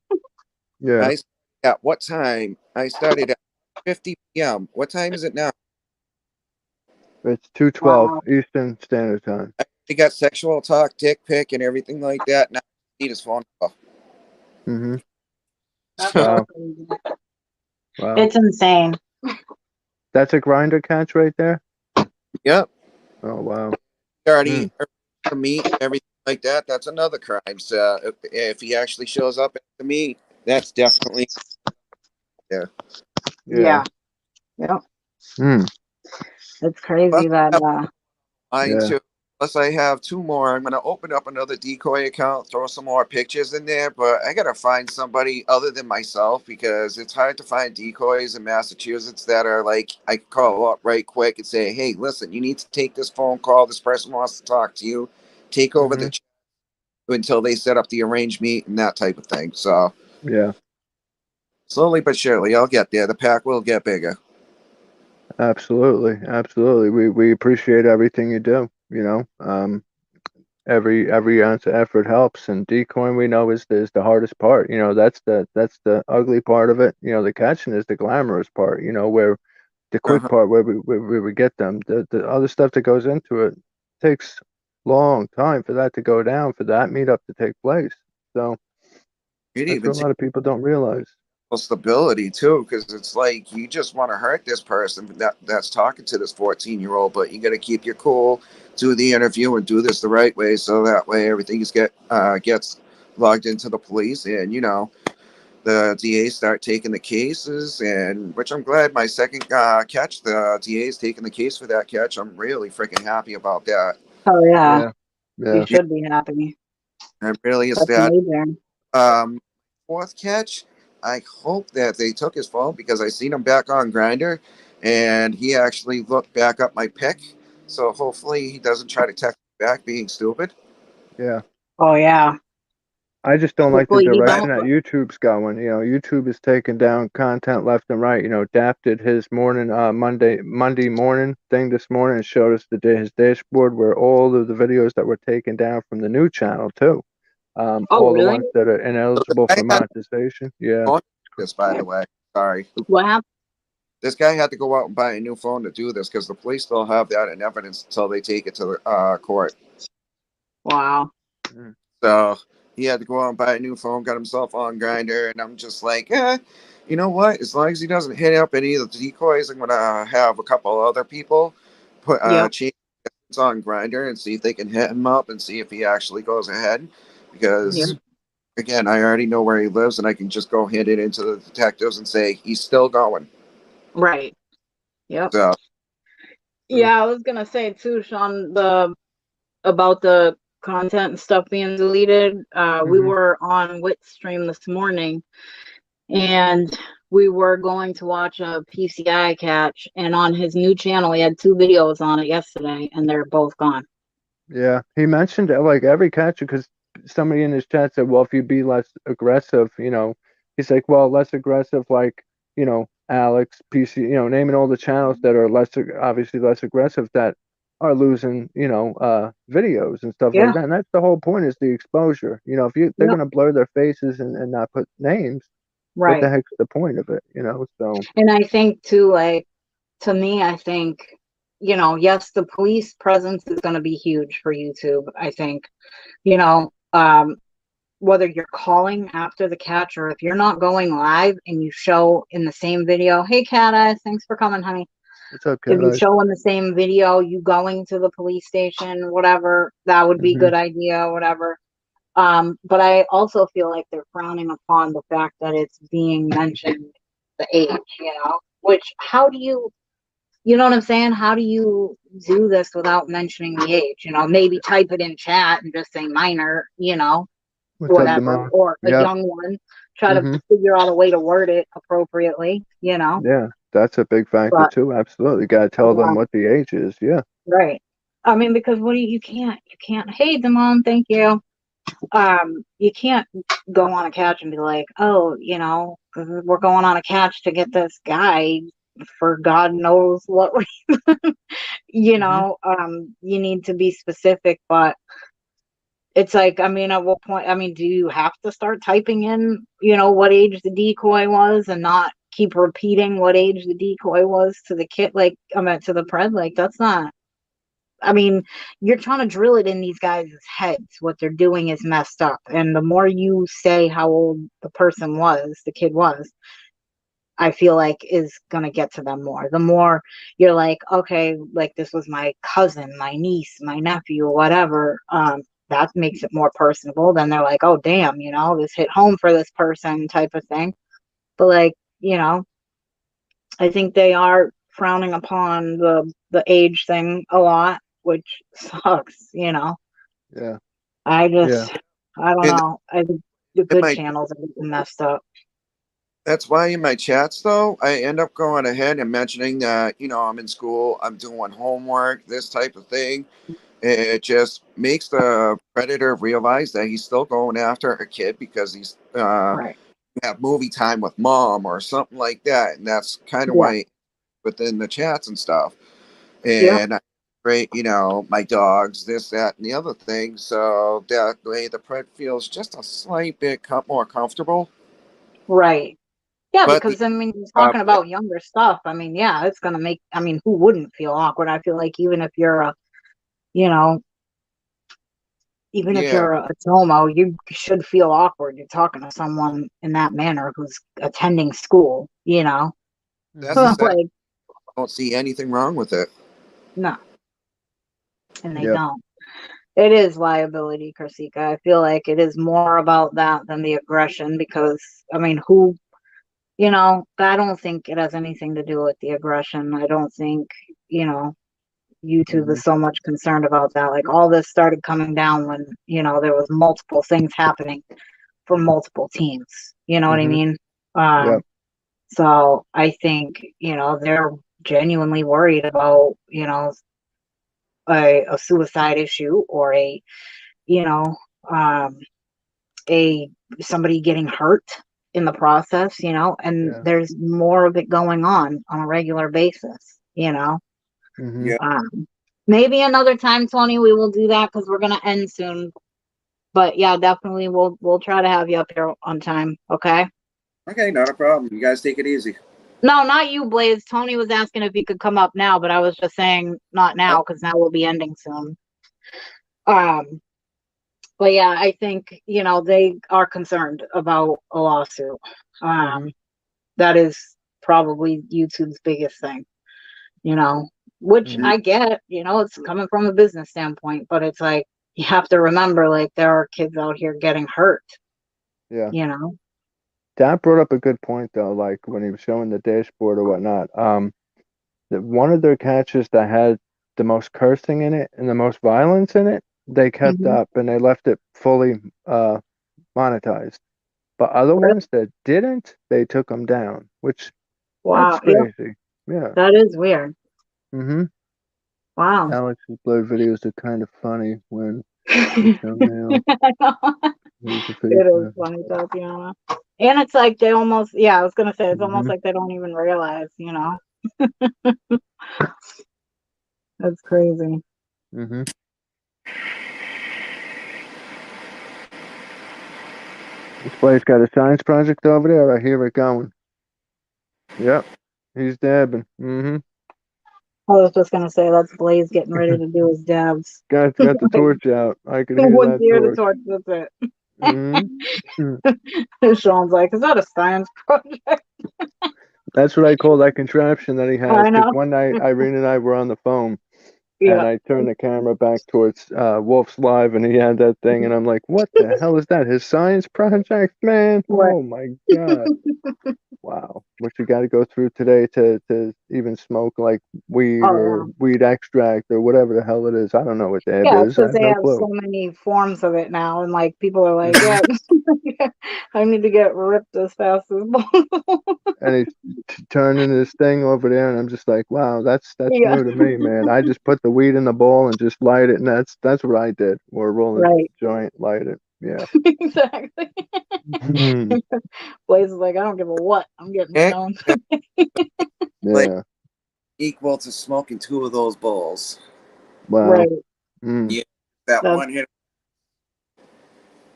Yeah. I at what time? I started at 50 p.m. What time is it now? It's 2:12 Wow, Eastern Standard Time. He got sexual talk, dick pic, and everything like that. Now I need his phone number. Mhm. that's so Wow. crazy. Wow. It's insane. That's a grinder catch right there? Yep. Oh, wow. Already Mm. the meat and everything like that. That's another crime. So if he actually shows up at the meet, that's definitely yeah. Yeah. Yeah. Yep. Mm. It's Plus, crazy that. I have mine Yeah. too. Plus, I have two more. I'm gonna open up another decoy account, throw some more pictures in there. But I gotta find somebody other than myself, because it's hard to find decoys in Massachusetts that are like I can call up right quick and say, "Hey, listen, you need to take this phone call. This person wants to talk to you. Take over the Mhm. chat until they set up the arranged meet and that type of thing." So Yeah. slowly but surely, I'll get there. The pack will get bigger. Absolutely. Absolutely. We appreciate everything you do, you know. Every ounce of effort helps, and decoying we know is the hardest part. You know, that's the ugly part of it. You know, the catching is the glamorous part, you know, where the quick Uh-huh. part where we get them. The other stuff that goes into it takes long time for that to go down, for that meetup to take place. So It that's even what a lot of people don't realize. stability too, because it's like you just want to hurt this person that's talking to this 14-year-old, but you got to keep your cool, do the interview, and do this the right way, so that way everything gets logged into the police, and the DAs start taking the cases, and which I'm glad my second catch, the DA's taking the case for that catch. I'm really freaking happy about that. Oh yeah, Yeah. you Yeah. Yeah, should be happy. I'm really That's ecstatic. major. Um, Fourth catch, I hope that they took his phone, because I seen him back on Grinder, and he actually looked back up my pick. So hopefully he doesn't try to text me back being stupid. Yeah. Oh yeah. I just don't like the Hopefully he I direction don't. that YouTube's going. You know, YouTube is taking down content left and right. You know, Dap did his Monday morning thing this morning and showed us his dashboard where all of the videos that were taken down from the new channel too. Oh All the really? ones that are ineligible I for had monetization. Yeah. this, by the way. Sorry. What happened? This guy had to go out and buy a new phone to do this, because the police still have that in evidence until they take it to the court. Wow. Mm. So he had to go out and buy a new phone, got himself on Grinder, and I'm just like, you know what? As long as he doesn't hit up any of the decoys, I'm gonna have a couple other people put Yep. change on Grinder and see if they can hit him up and see if he actually goes ahead. Yep. Because again, I already know where he lives, and I can just go hand it into the detectives and say he's still going. Right. Yep. So Mm. Yeah, I was gonna say too, Sean, the about the content and stuff being deleted. We Hmm. were on Wit stream this morning, and we were going to watch a PCI catch, and on his new channel, he had two videos on it yesterday, and they're both gone. Yeah. He mentioned it like every catcher because somebody in his chat said, well, if you be less aggressive, you know, he's like, well, less aggressive, like, you know, Alex, PC, you know, naming all the channels that are obviously less aggressive that are losing, you know, videos and stuff like Yeah. that. And that's the whole point is the exposure. You know, if they're Yep. going to blur their faces and not put names, what the Right. heck's the point of it, you know? So, And I think too, like, to me, I think, yes, the police presence is going to be huge for YouTube. I think, you know, whether you're calling after the catch or if you're not going live and you show in the same video, hey, Cat, thanks for coming, honey. what's up, If you guys? show in the same video, you going to the police station, whatever, that would be Hmm. good idea, whatever. But I also feel like they're frowning upon the fact that it's being mentioned the age, which how do you you know what I'm saying? How do you do this without mentioning the age? You know, maybe type it in chat and just say minor, you know, What's up, whatever, Damone? or a Yep. young one. Try to Mm-hmm. figure out a way to word it appropriately, you know. Yeah, that's a big factor But too. Absolutely. Got to tell them what the age is. Yeah. right. I mean, because what do you can't. Hey, Damon, thank you. You can't go on a catch and be like, oh, you know, we're going on a catch to get this guy for God knows what. You Mm-hmm. know, you need to be specific, but it's like, I mean, at what point, I mean, do you have to start typing in, you know, what age the decoy was and not keep repeating what age the decoy was to the kid, like, I mean, to the pred? Like, that's not, I mean, you're trying to drill it in these guys' heads. What they're doing is messed up. And the more you say how old the person was, the kid was, I feel like is going to get to them more. The more you're like, okay, like this was my cousin, my niece, my nephew, whatever, that makes it more personable. Then they're like, oh, damn, you know, this hit home for this person type of thing. But like, you know, I think they are frowning upon the age thing a lot, which sucks, you know. Yeah. I Yeah. just, I don't And know. I think the in good my channels are getting messed up. that's why in my chats though, I end up going ahead and mentioning that, you know, I'm in school, I'm doing homework, this type of thing. It just makes the predator realize that he's still going after a kid because he's Right. have movie time with mom or something like that, and that's kind of Yeah. why within the chats and stuff. Yeah. And I rate, you know, my dogs, this, that, and the other thing, so that way the pred feels just a slight bit more comfortable. Right. Yeah, But the because I mean, you're uh, talking about younger stuff. I mean, yeah, it's gonna make. I mean, who wouldn't feel awkward? I feel like even if you're a, you know, even if yeah, you're a Tomo, you should feel awkward. You're talking to someone in that manner who's attending school. You know, that's Mm-hmm. exactly. like I don't see anything wrong with it. no, and they Yep. don't. It is liability, Karsika. I feel like it is more about that than the aggression because I mean, who, you know, I don't think it has anything to do with the aggression. I don't think, you know, YouTube Mm-hmm. is so much concerned about that. Like all this started coming down when, you know, there was multiple things happening for multiple teams. You know what I Mm-hmm. mean? Yep. So I think, you know, they're genuinely worried about, you know, a suicide issue or a, you know, um, a somebody getting hurt in the process, you know, and Yeah. there's more of it going on a regular basis, you know. Mm-hmm. Yeah. Maybe another time, Tony, we will do that because we're gonna end soon. But yeah, definitely we'll try to have you up here on time. Okay. Okay, not a problem. You guys take it easy. No, not you, Blaze. Tony was asking if he could come up now, but I was just saying not Oh, now because now we'll be ending soon. Um, but yeah, I think you know they are concerned about a lawsuit. Mm-hmm. Um, that is probably YouTube's biggest thing. You know, which Mm-hmm. yeah, I get. You know, it's coming from a business standpoint, but it's like you have to remember, like there are kids out here getting hurt. Yeah. You know. That brought up a good point though, like when he was showing the dashboard or whatnot. That one of their catches that had the most cursing in it and the most violence in it, they kept Hmm. up and they left it fully monetized. But other ones that didn't, they took them down, which that's Wow. Yeah, crazy. Yeah. that is weird. Mm-hmm. Wow. Alex's blood videos are kind of funny when the thumbnail I know. is the face. It is funny, Tatiana. And it's like they almost, yeah, I was gonna say it's almost Mm-hmm. like they don't even realize, you know. That's crazy. Mm-hmm. This boy's got a science project over there. I hear it going. Yep. He's dabbing. Mm-hmm. I was just gonna say that's Blaze getting ready to do his dabs. Got the Like, torch out. I could hear once that you hear the torch. torch, that's Mm-hmm. it. Sean's like, is that a science project? That's what I call that contraption that he has. I Because know. one night Irene and I were on the phone, and Yeah. I turned the camera back towards Wolf's Live, and he had that thing, and I'm like, "What the hell is that? His science project, man? Right. Oh my god! Wow." what you got to go through today to even smoke like weed or Oh weed extract or whatever the hell it is. I don't know what that yeah, is. I because have they no have clue. so many forms of it now, and like people are like, Hmm. yeah, I need to get ripped as fast as possible. And he's turning his thing over there, and I'm just like, wow, that's Yeah, new to me, man. I just put the weed in the bowl and just light it, and that's what I did. Or roll a right, joint, light it. Yeah. exactly. Mhm. Blaze is like, I don't give a what, I'm getting Heck, stoned. that's like Yeah. equal to smoking two of those bowls. Wow. Right, Mm. Yeah, that that's one hit.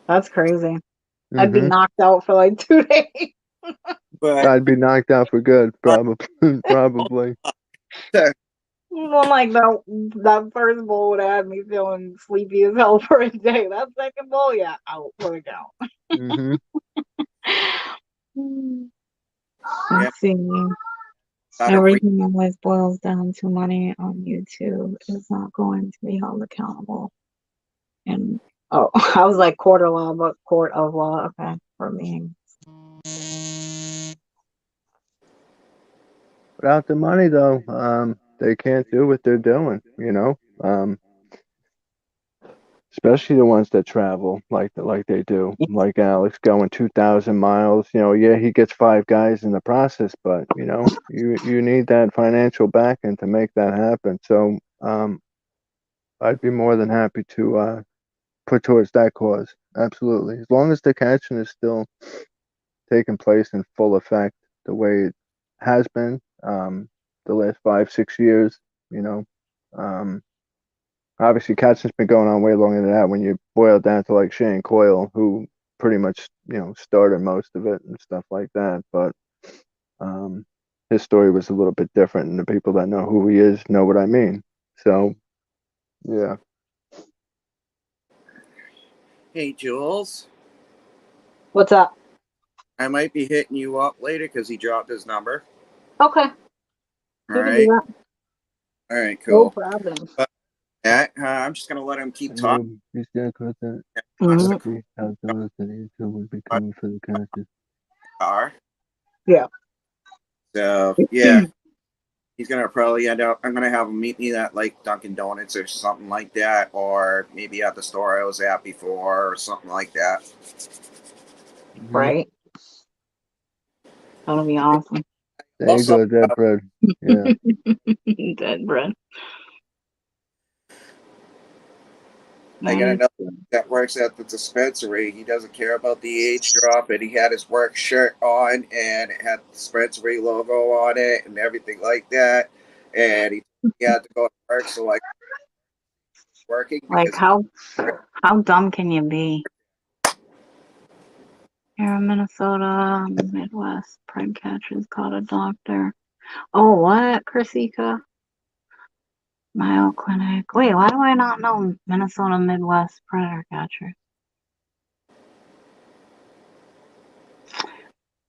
that's crazy. I'd be Mhm. knocked out for like 2 days. But I'd be knocked out for good, uh, probably. Probably. Well, like that first bowl would have had me feeling sleepy as hell for a day. That second bowl, yeah, out for the count. Mhm. yeah, Let's see. not every. Everything always boils down to money on YouTube is not going to be held accountable. And oh, I was like quarter law, but court of law. Okay, for me. Without the money, though, they can't do what they're doing. Especially the ones that travel like they do, like Alex going 2,000 miles. Yeah, he gets five guys in the process, but you need that financial backing to make that happen. So I'd be more than happy to put towards that cause. Absolutely, as long as the catching is still taking place in full effect the way it has been the last 5 6 years. You know, um, obviously catching's been going on way longer than that. When you boil it down to like Shane Coyle, who pretty much started most of it and stuff like that, but um, his story was a little bit different, and the people that know who he is know what I mean. So yeah. Hey, Jules, What's up? I might be hitting you up later because he dropped his number. Okay, All you can do right, that. all right, No cool. problem. But I'm just gonna let him keep talking. Noob, he's gonna cut that. Wants to Hmm. come The outdoors that YouTube will be out coming for the catches. the car. Yeah. So yeah, he's gonna probably end up. I'm gonna have him meet me at like Dunkin' Donuts or something like that, or maybe at the store I was at before, or something like that. Hmm. Right. That'll be awesome. There you Also, go, dead bread. Yeah. Dead bread. I got That is another good. that works at the dispensary. He doesn't care about the age drop, and he had his work shirt on, and it had the dispensary logo on it, and everything like that. And he had to go to work, so I working Like because he. how dumb can you be? Here in Minnesota, Midwest, prime catchers caught a doctor. Oh, what, Chrisika? Mayo Clinic. Wait, why do I not know Minnesota Midwest predator catcher?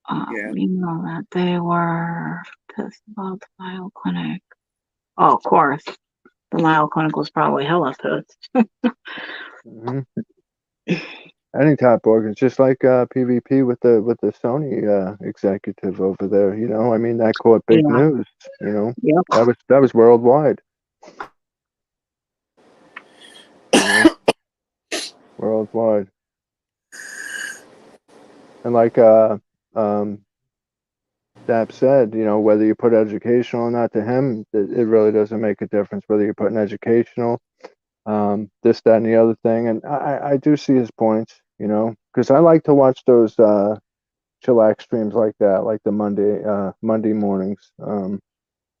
Yeah, We know that they were pissed about the Mayo Clinic. Oh, of course. The Mayo Clinic was probably hella pissed. Hmm. Any top organs, just like PvP with the Sony executive over there. I mean that caught big Yeah. news. You know, Yep. that was worldwide. You know, worldwide. And like um, Dap said, whether you put educational or not to him, it really doesn't make a difference whether you put an educational, this, that, and the other thing. And I do see his points. Because I like to watch those chillax streams like that, like the Monday mornings,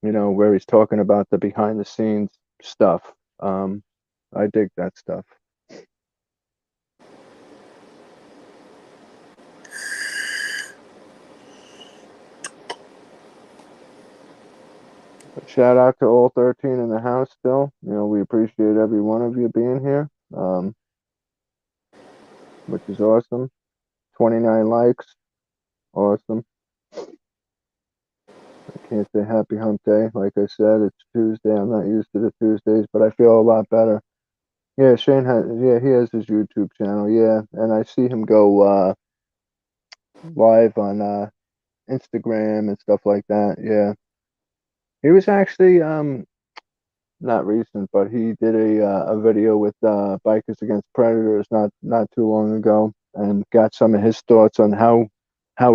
where he's talking about the behind the scenes stuff. Um, I dig that stuff. But shout out to all 13 in the house still. We appreciate every one of you being here, which is awesome. 29 likes, awesome. I can't say happy hump day. Like I said, it's Tuesday. I'm not used to the Tuesdays, but I feel a lot better. Yeah, he has his YouTube channel. Yeah, and I see him go live on Instagram and stuff like that. Yeah, he was actually not recent, but he did a video with Bikers Against Predators not too long ago, and got some of his thoughts on how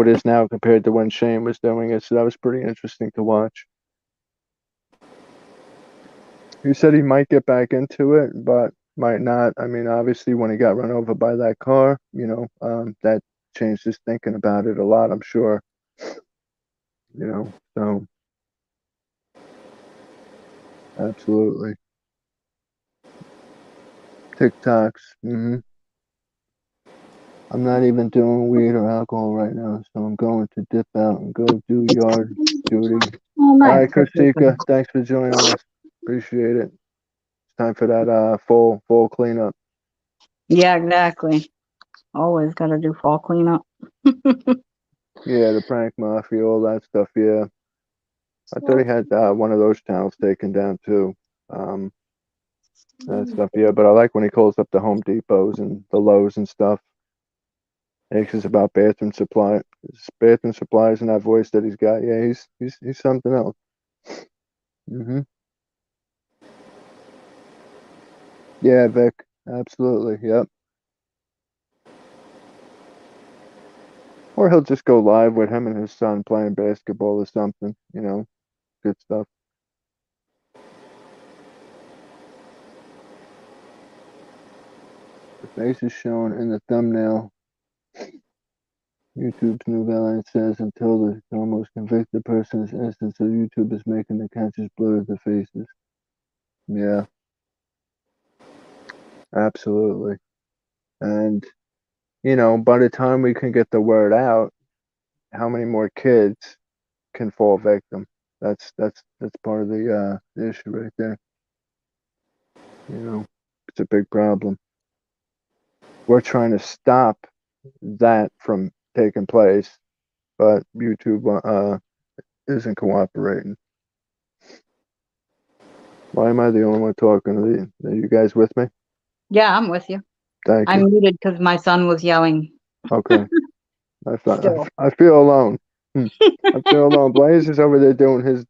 it is now compared to when Shane was doing it. So that was pretty interesting to watch. He said he might get back into it, but might not. I mean, obviously, when he got run over by that car, that changed his thinking about it a lot, I'm sure. So absolutely. TikToks. I'm not even doing weed or alcohol right now, so I'm going to dip out and go do yard duty. Oh, All nice. right, Christika, thanks for joining us. Appreciate it. It's time for that fall cleanup. Yeah, exactly. Always got to do fall cleanup. Yeah, the prank mafia, all that stuff. Yeah, I thought he had one of those channels taken down too. That stuff. Yeah, but I like when he calls up the Home Depots and the Lowe's and stuff. Anxious about bathroom supply. Bathroom supplies and that voice that he's got. Yeah, he's something else. Yeah, Vic. Absolutely. Yep. Or he'll just go live with him and his son playing basketball or something. Good stuff. The face is shown in the thumbnail. YouTube's new guideline says until the almost convicted person is innocent, so YouTube is making the catches blur the faces. Yeah, absolutely. And, by the time we can get the word out, how many more kids can fall victim? That's part of the issue right there. It's a big problem. We're trying to stop that from taking place, but YouTube isn't cooperating. Why am I the only one talking? Are you guys with me? Yeah, I'm with you. Thank I you. muted because my son was yelling. Okay. Still. I feel alone. I feel alone. Blaze is over there doing his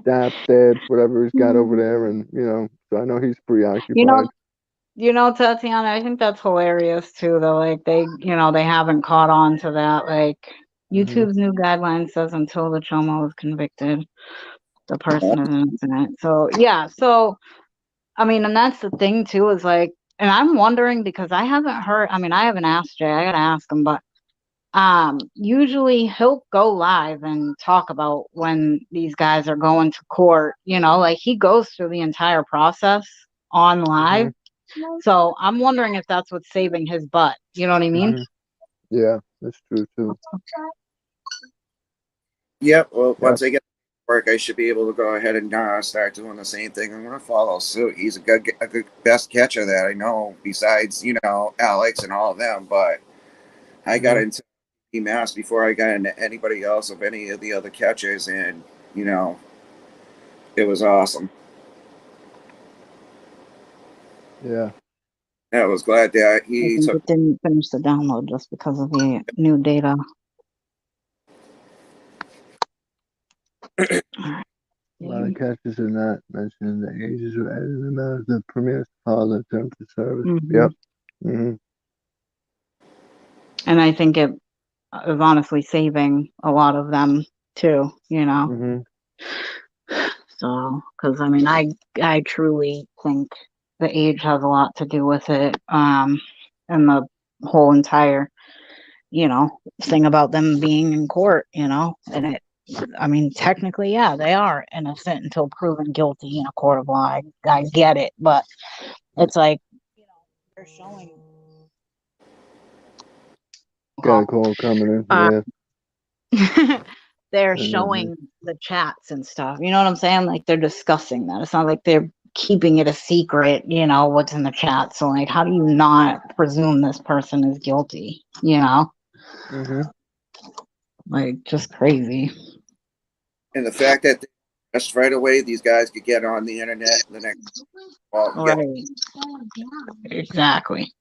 dabs, whatever he's got over there, and so I know he's You know, preoccupied. Tatiana, I think that's hilarious too, though. Like they haven't caught on to that. Like Mm-hmm. YouTube's new guideline says until the Chomo is convicted, the person is innocent. So yeah, I mean, and that's the thing too, is like, and I'm wondering because I haven't heard, I mean, I haven't asked Jay, I gotta ask him, but usually he'll go live and talk about when these guys are going to court, like he goes through the entire process on live. So I'm wondering if that's what's saving his butt. You know what I mean? Yeah, that's true too. Yep. Well, Yeah. once I get to work, I should be able to go ahead and start doing the same thing. I'm going to follow suit. He's a good best catcher that I know, besides Alex and all of them. But I got into mass before I got into anybody else of any of the other catchers, and it was awesome. Yeah. I was glad that I he think took. it didn't finish the download just because of the new data. A lot of catches are not mentioning the ages or added amount of the premier father terms of service. Yep. And I think it is honestly saving a lot of them too, So, because I mean, I truly think the age has a lot to do with it, and the whole entire, thing about them being in court, and I mean, technically, yeah, they are innocent until proven guilty in a court of law. I get it, but it's like, they're showing. Got a call coming in. Yeah. They're showing the chats and stuff. You know what I'm saying? Like they're discussing that. It's not like they're keeping it a secret, what's in the chat. So like, how do you not presume this person is guilty? Like just crazy. And the fact that just right away these guys could get on the internet the next. Well, right. Exactly.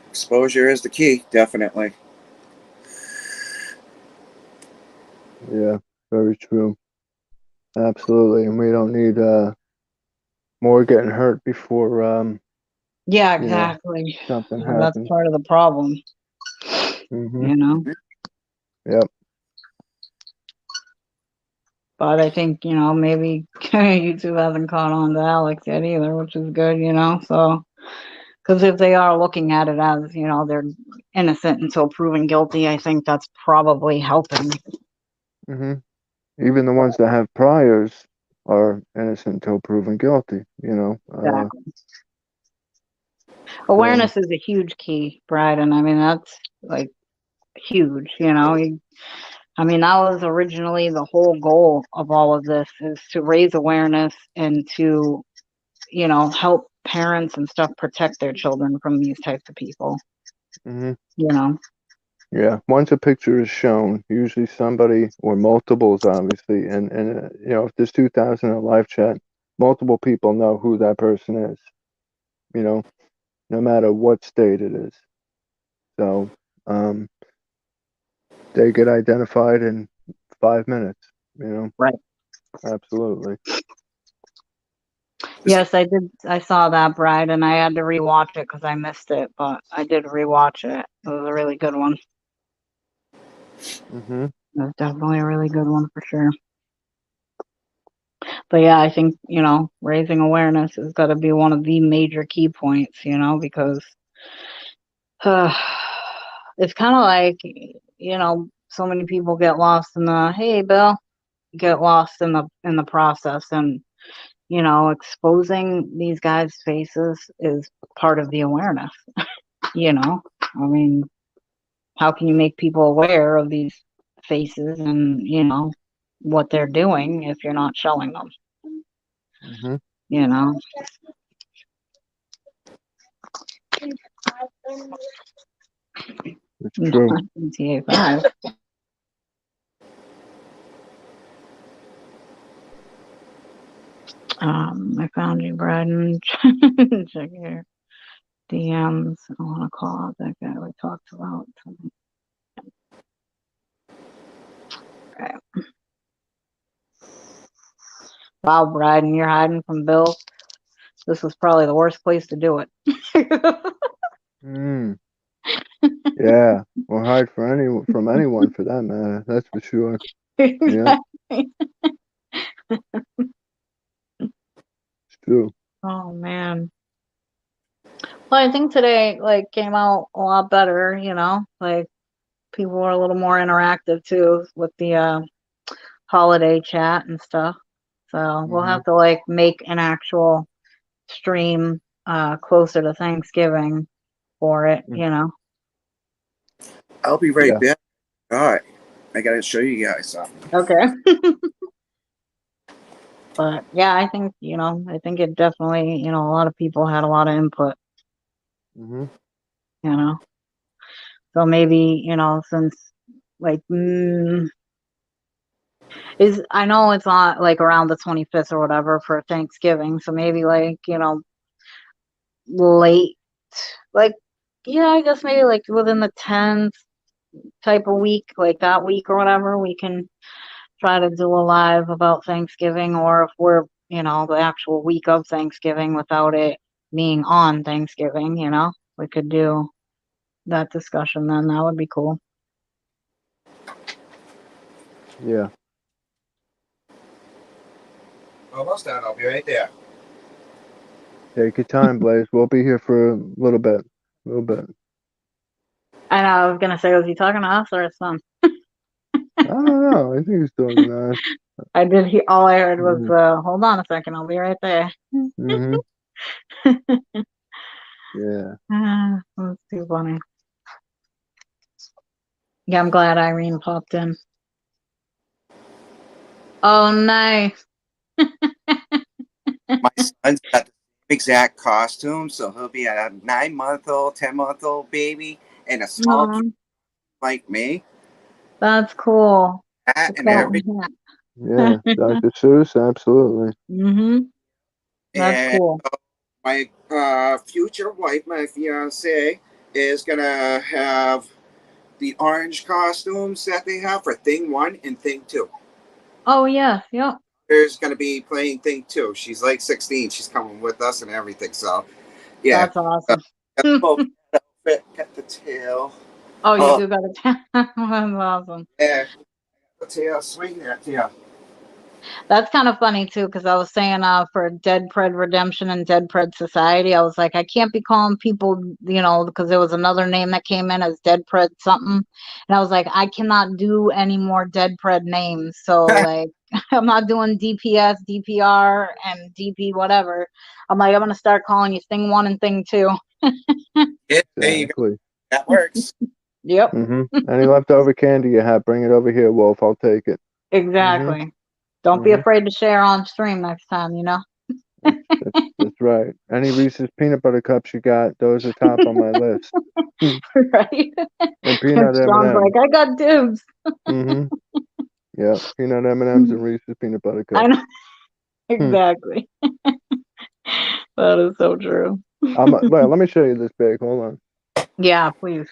Exposure is the key, definitely. Yeah, very true. Absolutely. And we don't need more getting hurt before Yeah, you know, exactly. something That's happens. part of the problem, Mhm. you know. Yep. But I think, maybe YouTube hasn't caught on to Alex yet either, which is good, So, because if they are looking at it as, they're innocent until proven guilty, I think that's probably helping. Mhm. Even the ones that have priors are innocent until proven guilty, Exactly. So Awareness is a huge key, Brad, and I mean that's like huge. I mean that was originally the whole goal of all of this is to raise awareness and to help parents and stuff protect their children from these types of people. mhm. You know, Yeah, once a picture is shown, usually somebody or multiples, obviously, and if there's 2,000 in a live chat, multiple people know who that person is. You know, no matter what state it is. So um, they get identified in 5 minutes. right? Absolutely. Yes, I did. I saw that, Bride, and I had to rewatch it because I missed it, but I did rewatch it. It was a really good one. Mhm. It was definitely a really good one for sure. But yeah, I think, raising awareness has got to be one of the major key points, because uh, it's kind of like, so many people get lost in the, hey, Bill, get lost in the process. And, exposing these guys' faces is part of the awareness, I mean, how can you make people aware of these faces and, what they're doing if you're not showing them, Mhm. you know? It's true. GTA 5. I found you, Braden. Check your DMs. I want to call out that guy we talked about. Okay. Wow, Braden, you're hiding from Bill. This was probably the worst place to do it. Mm. Yeah. Or hide from anyone for that matter. That's for sure. Yeah, it's true. Oh man. Well, I think today came out a lot better, like people were a little more interactive too with the holiday chat and stuff. So we'll Mhm. have to make an actual stream closer to Thanksgiving for it, Mm. I'll be right Yeah. back. All right. I got to show you guys something. Okay. But yeah, I think it definitely, a lot of people had a lot of input, Mhm. you know. So maybe, since like is I know it's not like around the 25th or whatever for Thanksgiving, so maybe late like yeah, I guess maybe within the 10th type of week, like that week or whatever, we can try to do a live about Thanksgiving, or if we're, the actual week of Thanksgiving without it being on Thanksgiving, we could do that discussion then. That would be cool. Yeah. Almost done. I'll be right there. Take your time, Blaze. We'll be here for a little bit. A little bit. I know, I was gonna say, was he talking to us or his son? I don't know. I think he's talking to us. I did hear, all I heard was, Mhm. hold on a second, I'll be right there. Mhm. Yeah. That's too funny. Yeah, I'm glad Irene popped in. Oh, nice. My son's got the same exact costume, so he'll be a 9-month-old, 10-month-old baby, and a small Aw, kid like me, that's cool. hat The and cat everything. and Yeah. hat. Dr. Seuss, absolutely. Mm-hmm. That's And cool. my future wife, my fiance, is gonna have the orange costumes that they have for Thing 1 and Thing 2. Oh yeah, yep. There's gonna be playing Thing 2. She's like 16. She's coming with us and everything. So yeah, That's awesome. got the full outfit, got the tail. Oh, you Oh do got a That's awesome. yeah, the tail, swing that tail. That's kind of funny too, because I was saying for Dead Pred Redemption and Dead Pred Society, I was like, I can't be calling people, because there was another name that came in as Dead Pred something. And I was like, I cannot do any more Dead Pred names. So like I'm not doing DPS, DPR, and DP whatever. I'm like, I'm gonna start calling you Thing 1 and Thing 2. Yeah, there you go. Exactly. That works. Yep, Any leftover candy you have, bring it over here, Wolf. I'll take it. exactly. Don't be afraid to share on stream next time, That's right. Any Reese's peanut butter cups you got, those are top on my list. Right? And And peanut Sean's M&Ms. like, I got dibs. Mm-hmm. Yeah, peanut M&Ms and Reese's peanut butter I cups. know exactly. That is so true. Well, let me show you this bag. Hold on. Yeah, please.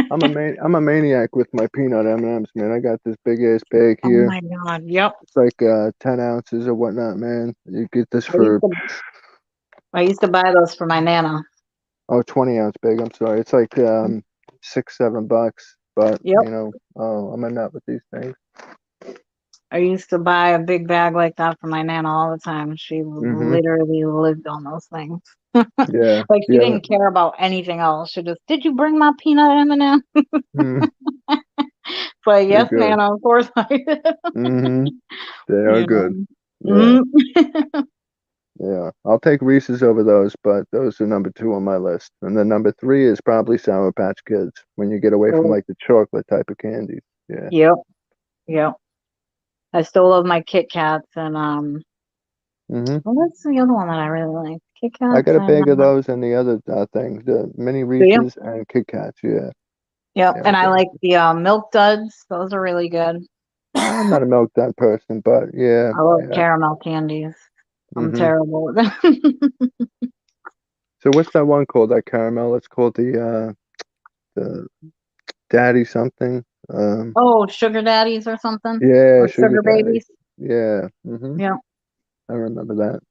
I'm a maniac with my peanut M&Ms, man. I got this big ass bag Oh here. my God. Yep. It's like 10 ounces or whatnot, man. You get this I used for to I used to buy those for my nana. 20 ounce bag. I'm sorry. It's like $6, $7. But Yep. I'm a nut with these things. I used to buy a big bag like that for my nana all the time. She Mm-hmm. literally lived on those things. Yeah. Like she Yeah. didn't care about anything else. She just, did you bring my peanut M&M? Mm, But they're yes, good. Nana, of course I did. Mm-hmm. They are You good. know. Yeah. Mhm. Yeah. I'll take Reese's over those, but those are number 2 on my list. And then number 3 is probably Sour Patch Kids when you get away from Oh, like the chocolate type of candies. Yeah. yep. Yep. I still love my Kit Kats and Mm-hmm. what's the other one that I really like? Kit I Kats got a and bag of those and the other things, the mini do you? Reese's and Kit Kats. Yeah. Yep. Yeah. And I like the Milk Duds. Those are really good. I'm not a Milk Dud person, but yeah. I love Yeah. caramel candies. I'm Mm-hmm. terrible with them. So what's that one called? That caramel? It's called the Daddy something. Oh, sugar daddies or something, Yeah, or Sugar sugar Daddy. babies. Yeah. Mm-hmm. Yeah, I remember that.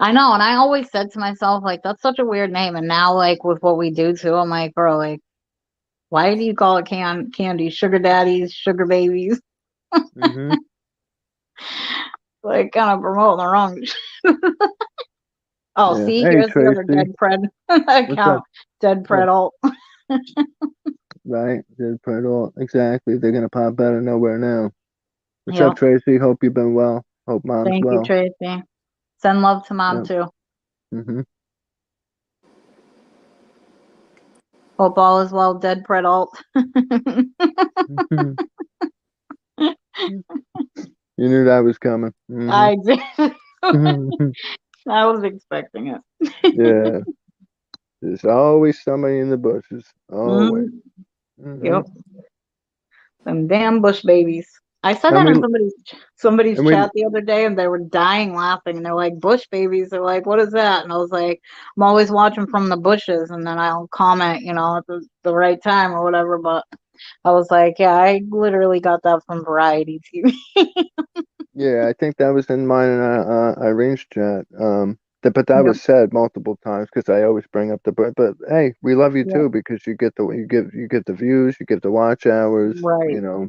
I know. And I always said to myself, like, that's such a weird name. And now, like, with what we do too, I'm like, bro, like, why do you call it candy? Sugar daddies, sugar babies, Mm-hmm. like, kind of promoting the wrong. Oh, Yeah. see, Hey, here's the other Tracy. dead pred What's up? account. Dead Yeah. pred alt. Right. Did put it all. Exactly. They're gonna pop out of nowhere now. What's up, Yep. Tracy? Hope you've been well. Hope mom's Thank you, well. Tracy. Send love to mom Yep. too. Mm-hmm. Hope all is well, dead pred alt. You knew that was coming. Mm-hmm. I did. I was expecting it. Yeah. There's always somebody in the bushes. Always. Mm, Mm-hmm. yep. Them damn bush babies. I said And that we in somebody's and we chat the other day, and they were dying laughing. And they're like, "Bush babies." They're like, "What is that?" And I was like, "I'm always watching from the bushes, and then I'll comment, at the right time or whatever." But I was like, "Yeah, I literally got that from Variety TV." yeah, I think that was in mine and Irene's chat. But that Yep. was said multiple times because I always bring up the but hey, we love you Yep. too because you get the views, you get the watch hours, Right. so you know,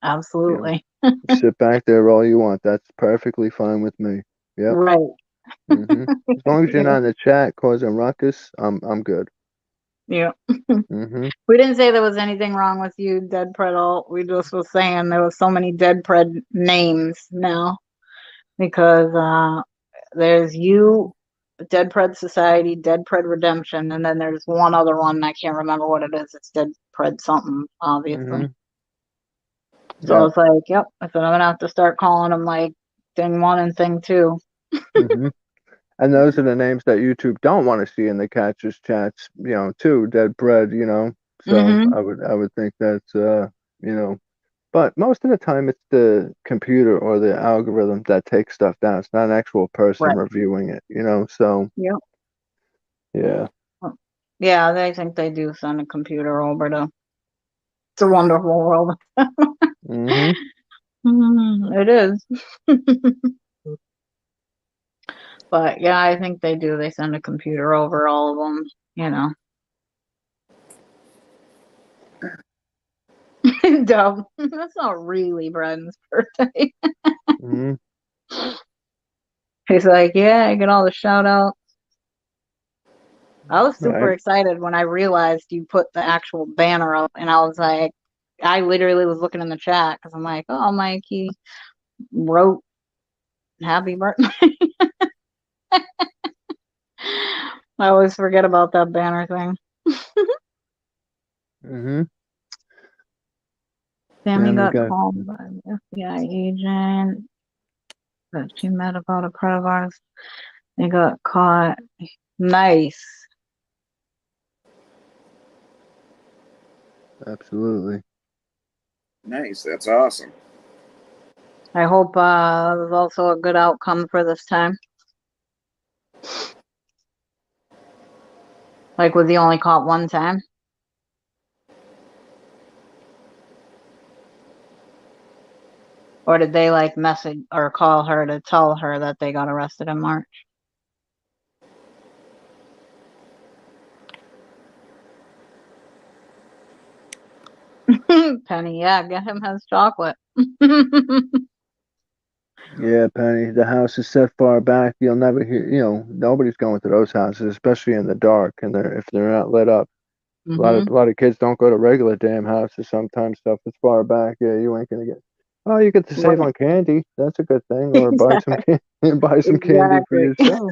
Absolutely. sit back there all you want. That's perfectly fine with me. Yep. Right. Hmm. As long as you're Yeah. not in the chat causing ruckus, I'm good. Yeah. Hmm. We didn't say there was anything wrong with you, Dead Pred alt. We just was saying there was so many Dead Pred names now because there's you, Dead Pred Society, Dead Pred Redemption, and then there's one other one. I can't remember what it is. It's Dead Pred something, obviously. Hmm. So I Yeah. was like, yep. I said I'm gonna have to start calling them like Thing 1 and Thing 2. Hmm. And those are the names that YouTube don't want to see in the catchers chats, too, dead bread, So Mm-hmm. I would think that's you know, but most of the time it's the computer or the algorithm that takes stuff down. It's not an actual person Right. reviewing it, So Yep. Yeah. Yeah, they think they do send a computer over to It's a Wonderful World. Mm-hmm. It is. But yeah, I think they do. They send a computer over all of them, you know. Dumb. That's not really Bren's birthday. Mm-hmm. He's like, yeah, I get all the shout outs. I was super Right. excited when I realized you put the actual banner up, and I was like, I literally was looking in the chat because I'm like, oh, Mikey wrote happy birthday. I always forget about that banner thing. Mm-hmm. Sammy Then we got got called by the FBI agent that she met about a friend of ours. They got caught. Nice. absolutely. Nice. That's awesome. I hope there's also a good outcome for this time. Like, was he only caught one time? Or did they like message or call her to tell her that they got arrested in March? Penny, yeah, get him his chocolate. Yeah, Penny. The house is set far back. You'll never hear. Nobody's going to those houses, especially in the dark, and if they're not lit up. Hmm. A lot of kids don't go to regular damn houses. Sometimes stuff is far back. Yeah, you ain't gonna get. Oh, you get to save Right. on candy. That's a good thing. Or buy some Exactly. candy. Buy some candy for Exactly. yourself.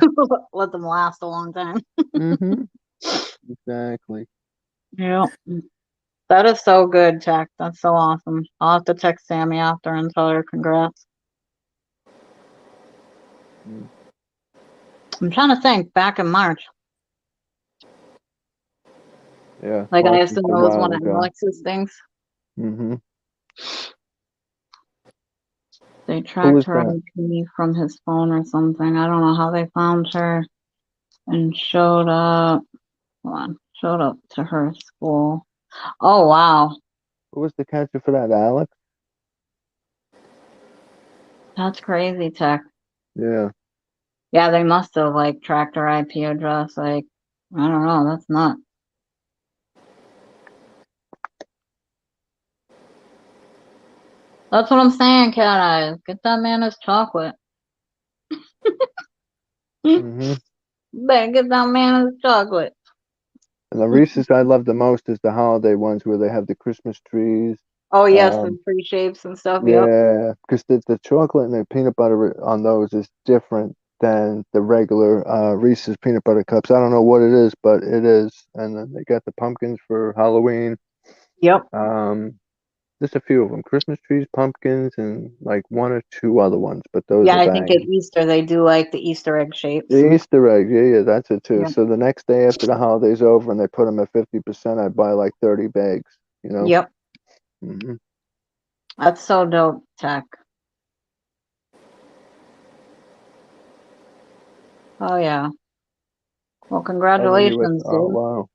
Let them last a long time. Mm-hmm. Exactly. Yeah. That is so good, Tech. That's so awesome. I'll have to text Sammy after and tell her congrats. Mm. I'm trying to think back in March. Yeah, Like, I March was assume a it was one while of ago. Alex's things. Mm-hmm. They Who tracked was her that? IP from his phone or something. I don't know how they found her and showed up. Hold on. Showed up to her school. Oh, wow. Who was the catcher for that? Alex? That's crazy, Tech. Yeah. Yeah, they must have, like, tracked her IP address. Like, I don't know. That's nuts. That's what I'm saying, Cat Eyes. Get that man his chocolate. Mm-hmm. Better get that man his chocolate. And the Reese's I love the most is the holiday ones where they have the Christmas trees. Oh, yes, the Um, free shapes and stuff. Yep. yeah, because the chocolate and the peanut butter on those is different than the regular Reese's peanut butter cups. I don't know what it is, but it is. And then they got the pumpkins for Halloween. Yep. Um, just a few of them: Christmas trees, pumpkins, and like one or two other ones. But those Yeah, are I think at banging. Easter they do like the Easter egg shapes. The Easter egg, yeah, that's it too. Yeah. So the next day after the holiday's over and they put them at 50%, I buy like 30 bags. You know. Yep. Hmm. That's so dope, Tech. Oh, yeah. Well, Helping you with, congratulations, oh dude. wow,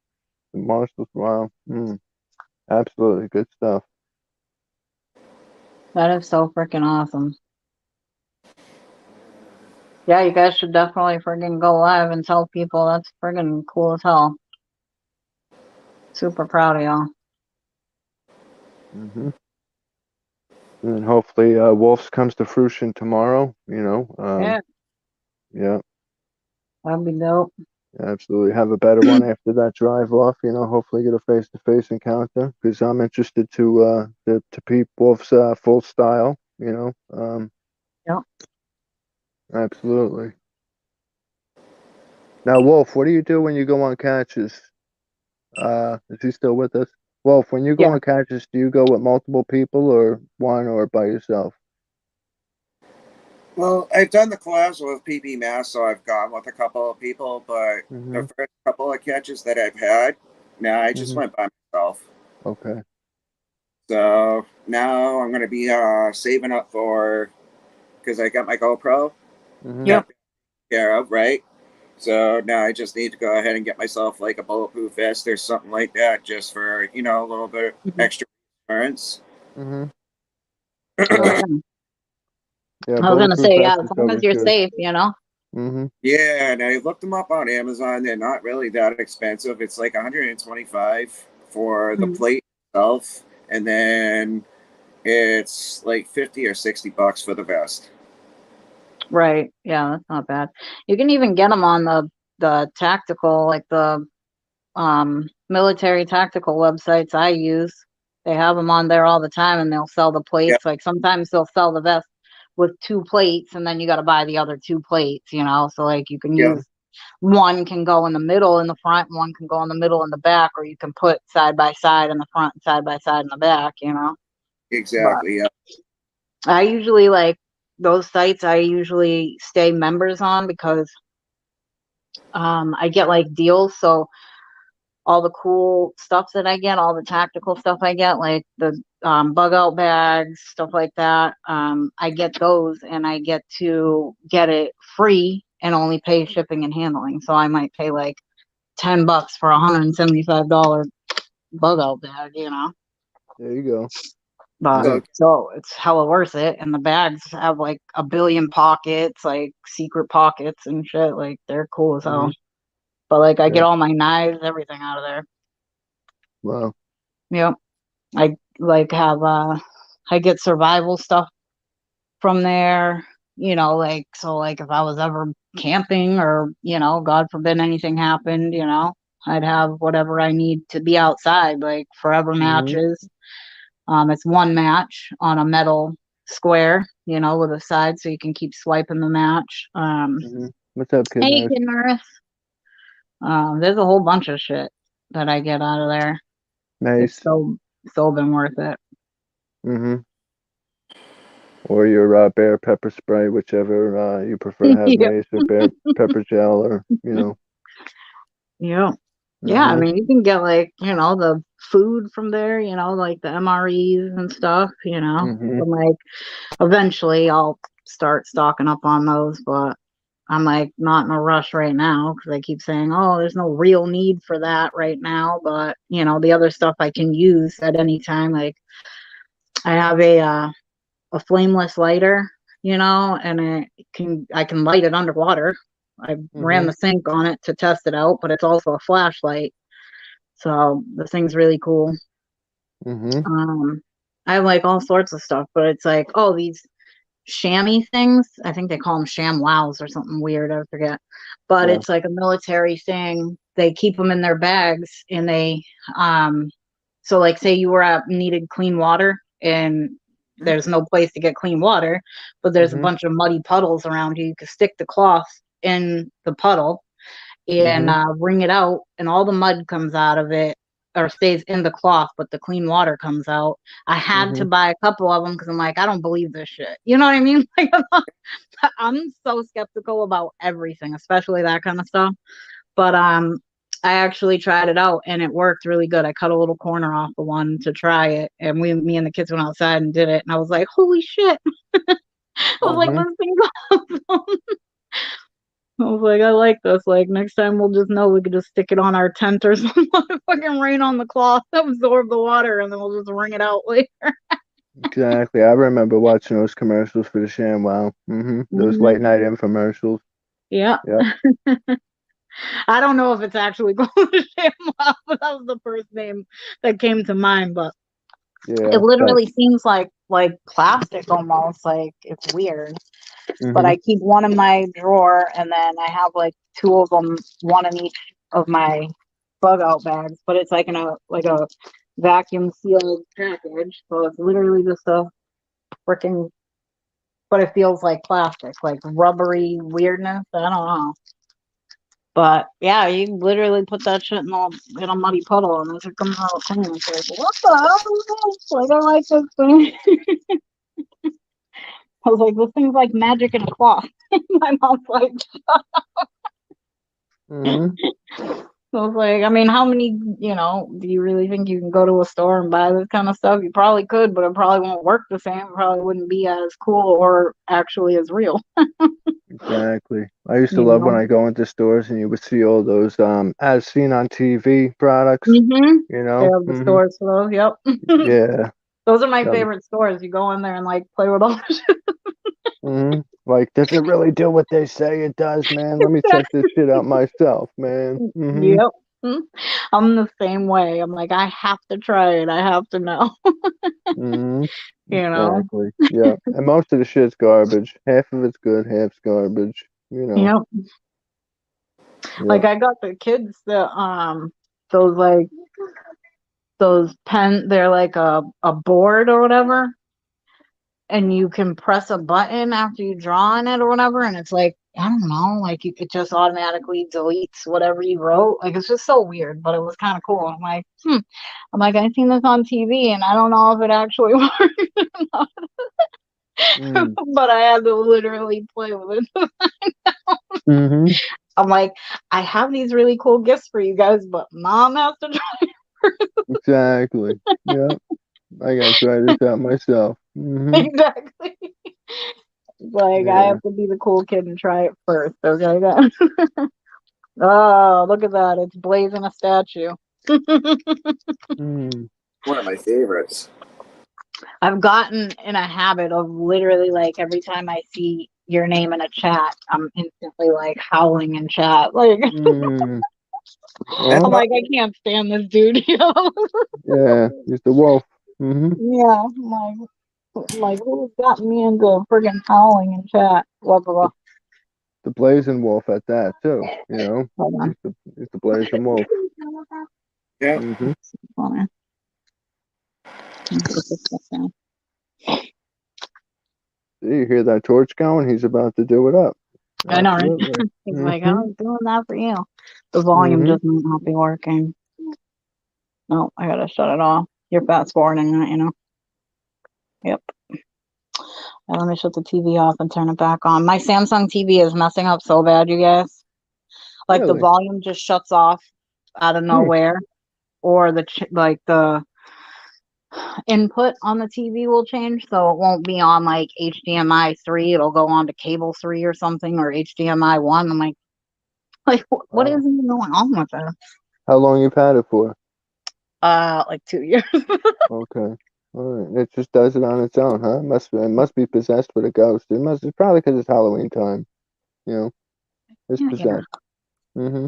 the Marshalls, wow, absolutely good stuff. That is so freaking awesome. Yeah, you guys should definitely friggin' go live and tell people that's friggin' cool as hell. Super proud of y'all. Hmm. And then hopefully, Wolves comes to fruition tomorrow. Yeah, Yeah, that'd be dope. absolutely. Have a better one after that drive off. Hopefully get a face-to-face encounter because I'm interested to peep Wolf's full style. Yep. Absolutely. Now, Wolf, what do you do when you go on catches? Is he still with us? Wolf, when you go Yeah. on catches, do you go with multiple people or one or by yourself? Well, I've done the collabs with PB Mass, so I've gone with a couple of people, but the Mm-hmm. first couple of catches that I've had, now I just Mm-hmm. went by myself. Okay. So now I'm going to be saving up for, because I got my GoPro, Mm-hmm. Yep. got care of, right? So now I just need to go ahead and get myself like a bulletproof vest or something like that, just for a little bit of Mhm. extra insurance. Mhm. Oh Right. yeah. Yeah, I was gonna bulletproof say, vest yeah, as and long as cover's you're good. safe, you know. Mhm. Yeah, and I looked them up on Amazon. They're not really that expensive. It's like 125 for the Mm. plate itself, and then it's like 50 or $60 for the vest. Right. Yeah, that's not bad. You can even get them on the tactical, like the military tactical websites I use. They have them on there all the time, and they'll sell the Yeah, plates. Like sometimes they'll sell the vest with two plates, and then you got to buy the other two plates. You know, so like you can yeah, use one can go in the middle in the front, and one can go in the middle in the back, or you can put side by side in the front, and side by side in the back. You know, but exactly. Yeah. I usually like those sites. I usually stay members on because I get like deals. So all the cool stuff that I get, all the tactical stuff I get, like the bug out bags, stuff like that. I get those and I get to get it free and only pay shipping and handling. So I might pay like $10 for a $175 bug out bag, you know. There you go. But Nice. So so it's hella worth it. And the bags have like a billion pockets, like secret pockets and shit. Like they're cool as hell. Mhm. But like I get Yeah. all my knives, everything out of there. Wow. Yep. I like have I get survival stuff from there, you know, like so like if I was ever camping or, you know, God forbid anything happened, you know, I'd have whatever I need to be outside, like forever Mhm. matches. It's one match on a metal square, you know, with a side so you can keep swiping the match. Mhm. What's up, Kid Hey Nurse? Kid Nurse. There's a whole bunch of shit that I get out of there. It's Nice. so been worth it. Mhm. Or your bear pepper spray, whichever you prefer to have, Yeah. Mace or bear pepper gel, or Yeah. Yeah, I Mhm. mean, you can get like, you know, the food from there, you know, like the MREs and stuff, you know. Mhm. But like eventually I'll start stocking up on those, but I'm like not in a rush right now because I keep saying, oh, there's no real need for that right now. But, you know, the other stuff I can use at any time. Like I have a flameless lighter, you know, and I can light it underwater. I ran Mhm. the sink on it to test it out, but it's also a flashlight. So the thing's really cool. Mhm. Um, I have like all sorts of stuff, but it's like, oh, these chamois things. I think they call them sham wows or something weird. I forget. But Yeah. it's like a military thing. They keep them in their bags and um, so like say you were at needed clean water and there's no place to get clean water, but there's a Mhm. bunch of muddy puddles around you. You can stick the cloth in the puddle and Mhm. wring it out, and all the mud comes out of it or stays in the cloth, but the clean water comes out. I had to Mhm. buy a couple of them because I'm like, I don't believe this shit. You know what I mean? Like, I'm so skeptical about everything, especially that kind of stuff. But I actually tried it out and it worked really good. I cut a little corner off the one to try it, and me and the kids went outside and did it, and I was like, holy shit! I was like, Mhm. this thing's awesome. I was like, I like this. Like next time we'll just know we could just stick it on our tent or something. Fucking rain on the cloth, absorb the water, and then we'll just wring it out later. Exactly. I remember watching those commercials for the ShamWow. Those Hmm. late night infomercials. Yeah. Yep. I don't know if it's actually called ShamWow, but that was the first name that came to mind. But it Yeah. But literally seems like plastic almost. Like it's weird. But mhm. I keep one in my drawer, and then I have like two of them, one in each of my bug out bags. But it's like in a vacuum sealed package, so it's literally just a freaking. But it feels like plastic, like rubbery weirdness. I don't know. But yeah, you literally put that shit in a muddy puddle, and it comes out clean. It's like, what the hell is this? Like, I like this thing. I was like, this thing's like magic in a cloth. My mom's like, Mhm. so it's like, I mean, how many, you know, do you really think you can go to a store and buy this kind of stuff? You probably could, but it probably won't work the same. It probably wouldn't be as cool or actually as real. Exactly. I used to You love when know? I go into stores and you would see all those as seen on TV products, Mm-hmm. you They know? have the stores for those. Yep. Yeah. Those are my That favorite stores. You go in there and like play with all the Like, does it really do what they say it does, man? Let me shit. check this shit out myself, man. Yep. Mm. I'm the same way. I'm like, I have to try it. I have to know. hmm You know? Exactly. Yeah. And most of the shit's garbage. Half of it's good, half's garbage. You know. Yep. Yep. Like I got the kids the those like those pen they're like a board or whatever, and you can press a button after you draw on it or whatever, and it's like I don't know, like it just automatically deletes whatever you wrote. Like it's just so weird, but it was kind of cool. I'm like, I'm like, I've seen this on TV, and I don't know if it actually works, Mm. but I had to literally play with it. hmm I'm like, I have these really cool gifts for you guys, but mom has to try. Exactly. Yep. I gotta try this out myself. Exactly. Like I Yeah. have to be the cool kid and try it first. Okay, guys. Oh, look at that! It's blazing a statue. Mm. One of my favorites. I've gotten in a habit of literally like every time I see your name in a chat, I'm instantly like howling in chat. Like Mm. That's I'm Well, how, like I can't stand this dude. You know? yeah. He's the wolf. Yeah. I'm like who's got me into friggin' howling in chat? Blah blah blah. The blazing wolf at that too. You know. Hold on. He's the blazing wolf. yeah. hmm Hold on. Let me put this stuff down. See, you hear that torch going? He's about to do it up. I know, right? Absolutely. He's like, I hmm was doing that for you. The volume hmm just might not be working. No, I gotta shut it off. You're fast forwarding that, you know. Yep. Now let me shut the TV off and turn it back on. My Samsung TV is messing up so bad, you guys. Like the Really? volume just shuts off out of Hmm. nowhere, or like the input on the TV will change, so it won't be on like HDMI 3. It'll go on to cable 3 or something, or HDMI 1. I'm like, what is Wow. even going on with that? How long you've had it for? Like 2 years. Okay. All right. It just does it on its own, huh? It must be possessed with a ghost. It's probably because it's Halloween time. You know, it's Yeah, possessed. hmm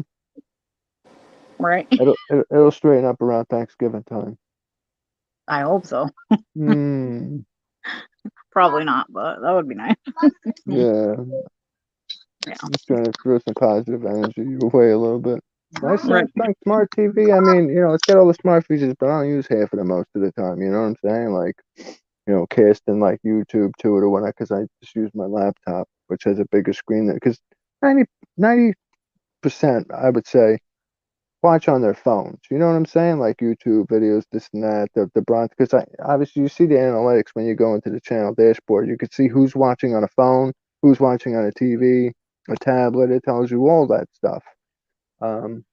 right. It'll straighten up around Thanksgiving time. I hope so. Hmm. Probably not, but that would be nice. Yeah. Yeah. Just trying to throw some positive energy your way a little bit. My Right. Samsung Smart TV, I mean, it's got all the smart features, but I don't use half of them most of the time. You know what I'm saying? Like, casting like YouTube to it or whatnot, because I just use my laptop, which has a bigger screen than, because 90% I would say watch on their phones. You know what I'm saying? Like YouTube videos, this and that, the bronze. Because obviously you see the analytics when you go into the channel dashboard. You can see who's watching on a phone, who's watching on a TV, a tablet. It tells you all that stuff. Um,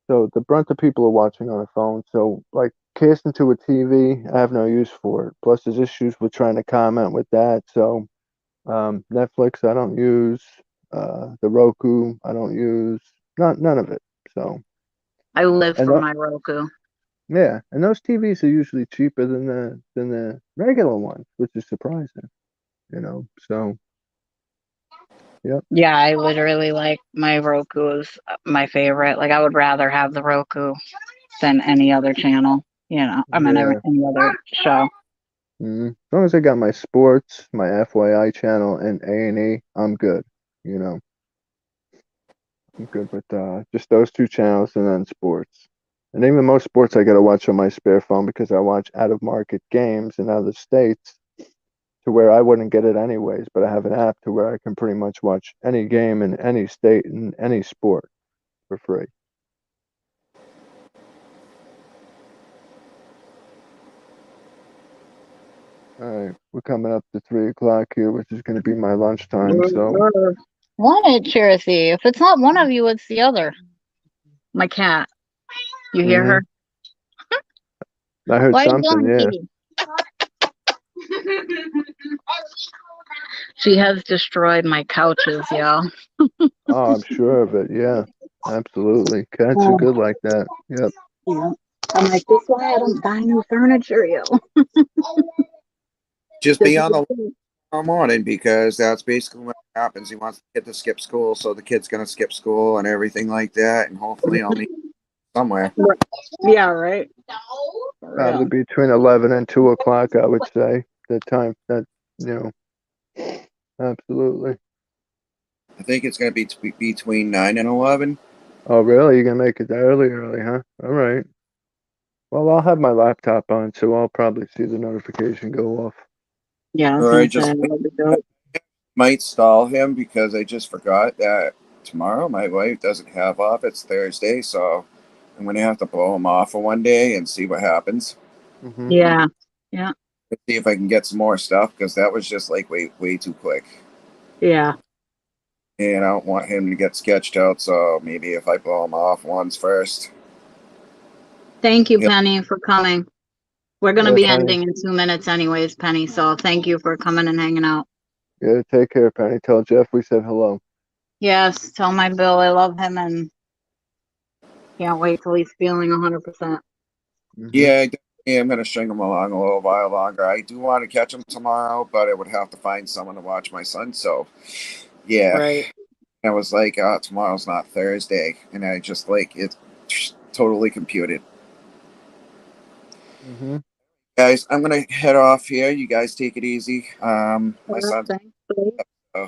so the brunt of people are watching on a phone. So like casting to a TV, I have no use for it. Plus there's issues with trying to comment with that. So Netflix I don't use. The Roku I don't use. None of it. So I live and for my Roku. yeah, and those TVs are usually cheaper than the regular ones, which is surprising. So yep. Yeah, I literally like my Roku is my favorite. Like I would rather have the Roku than any other channel. I mean Yeah. any other show. As long as I got my sports, my FYI channel, and A&E, I'm good. You know, I'm good with just those two channels and then sports. And even most sports I gotta watch on my spare phone because I watch out of market games in other states to where I wouldn't get it anyways, but I have an app to where I can pretty much watch any game in any state in any sport for free. All right, we're coming up to 3 o'clock here, which is going to be my lunchtime. So, One it, Cherisi. If it's not one of you, it's the other. My cat. You hear hmm her? I heard What are you something. doing, Yeah. kitty? She has destroyed my couches, y'all. Oh, I'm sure of it. Yeah, absolutely. Cats are Oh, good like that. Yep. yeah. I'm like, this is why I don't buy new furniture, yo. Just This be is on the the thing. tomorrow morning because that's basically what happens. He wants the kid to skip school, so the kid's gonna skip school and everything like that, and hopefully I'll meet somewhere. Yeah, right. For Probably real. between 11 and 2 o'clock, I would say. The time that, you know, absolutely. I think it's gonna be between 9 and 11. Oh, really? You're gonna make it early, huh? All right. Well, I'll have my laptop on, so I'll probably see the notification go off. Yeah, I was Or I gonna say just that'd be dope. might stall him because I just forgot that tomorrow my wife doesn't have off. It's Thursday, so I'm gonna have to blow him off for one day and see what happens. Hmm. Yeah. Yeah. See if I can get some more stuff because that was just like way too quick. Yeah. And I don't want him to get sketched out, so maybe if I blow him off once first. Thank you, He'll, Penny, for coming. We're gonna Yeah, be Penny. ending in 2 minutes anyways, Penny. So thank you for coming and hanging out. Yeah, take care, Penny. Tell Jeff we said hello. Yes, tell my Bill I love him and can't wait till he's feeling 100%. Hmm. yeah, I'm gonna string him along a little while longer. I do want to catch him tomorrow, but I would have to find someone to watch my son. So, yeah, Right. I was like, tomorrow's not Thursday, and I just like it's totally computed. Hmm. Guys, I'm gonna head off here. You guys take it easy. My son's. Thanks, babe. Uh,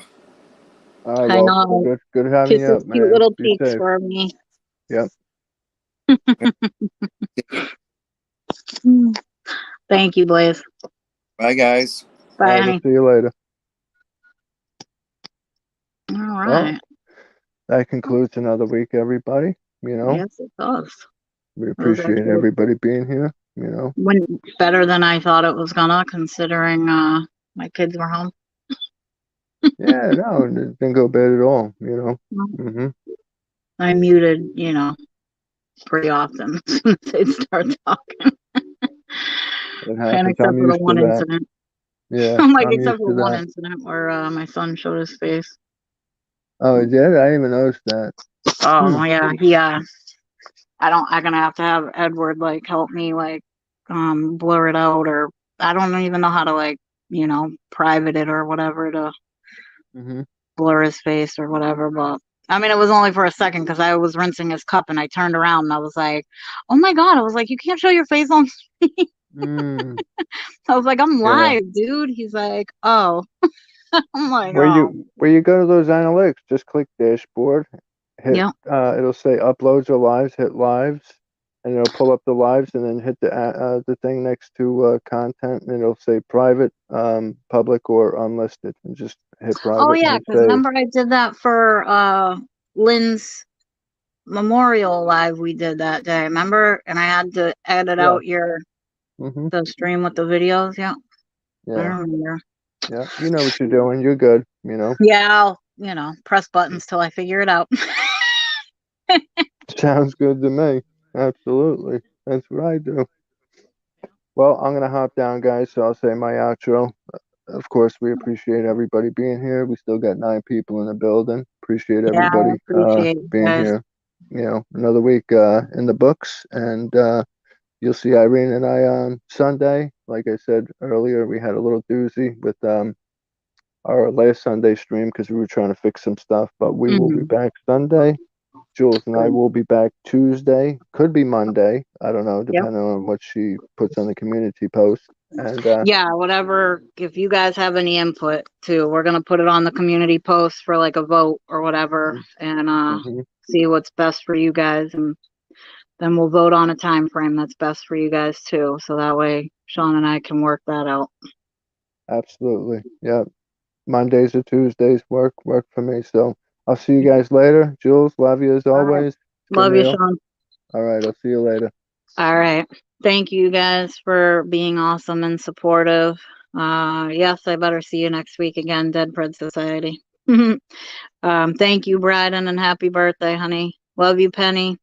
All right, I well, know. good having Kiss you his up, cute man. little Be cheeks safe. for me. Yep. Thank you, Blaze. bye, guys. All Bye, right, I'll honey. see you later. All Well, right. that concludes another week, everybody. You know, Yes, it does. we It was appreciate actually everybody being here. You know, went better than I thought it was gonna, considering my kids were home. yeah, no, it didn't go bad at all. You know, hmm I muted, pretty often as soon as they start talking. it And happens. except I'm for the used to one that. incident. Yeah, I'm like, I'm except used for to one that. incident where my son showed his face. Oh, it did? I didn't even notice that. Hmm. Oh yeah, I'm gonna have to have Edward like help me like blur it out, or I don't even know how to like, private it or whatever to Hmm. blur his face or whatever. But I mean, it was only for a second because I was rinsing his cup and I turned around and I was like, oh my God. I was like, you can't show your face on. Mm. I was like, I'm Yeah. live, dude. He's like, oh. I'm like, Where oh. you go to those analytics, just click dashboard, hit Yeah. it'll say uploads or lives, hit lives, and it'll pull up the lives, and then hit the thing next to content, and it'll say private, public, or unlisted, and just hit Oh private and yeah, hit because save. remember I did that for Lynn's memorial live we did that day, remember? And I had to edit Yeah. out your Mhm. the stream with the videos. Yeah, I Yeah. remember. Yeah. You know what you're doing. You're good. You know. Yeah, I'll, press buttons till I figure it out. Sounds good to me. Absolutely. That's what I do. Well, I'm gonna hop down, guys. So I'll say my outro. Of course, we appreciate everybody being here. We still got 9 people in the building. Appreciate Yeah, I everybody appreciate you being guys. here. You know, another week in the books, and you'll see Irene and I on Sunday. Like I said earlier, we had a little doozy with our last Sunday stream because we were trying to fix some stuff, but we will be Hmm. back Sunday. Jules and I Good. will be back Tuesday. Could be Monday. I don't know, Yep. depending on what she puts on the community post. And Yeah, whatever. If you guys have any input too, we're gonna put it on the community post for like a vote or whatever, and mhm, see what's best for you guys, and then we'll vote on a time frame that's best for you guys too. So that way Sean and I can work that out. absolutely. Yeah. Mondays or Tuesdays work for me. So I'll see you guys later. Jules, love you as All right. always. It's been Love you, real. Sean. All right, I'll see you later. All right. Thank you guys for being awesome and supportive. Yes, I better see you next week again, Dead Bread Society. Thank you, Bryden, and happy birthday, honey. Love you, Penny.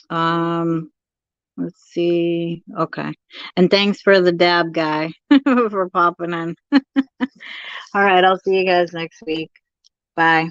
Um, let's see. Okay. And thanks for the dab guy for popping in. All right, I'll see you guys next week. Bye.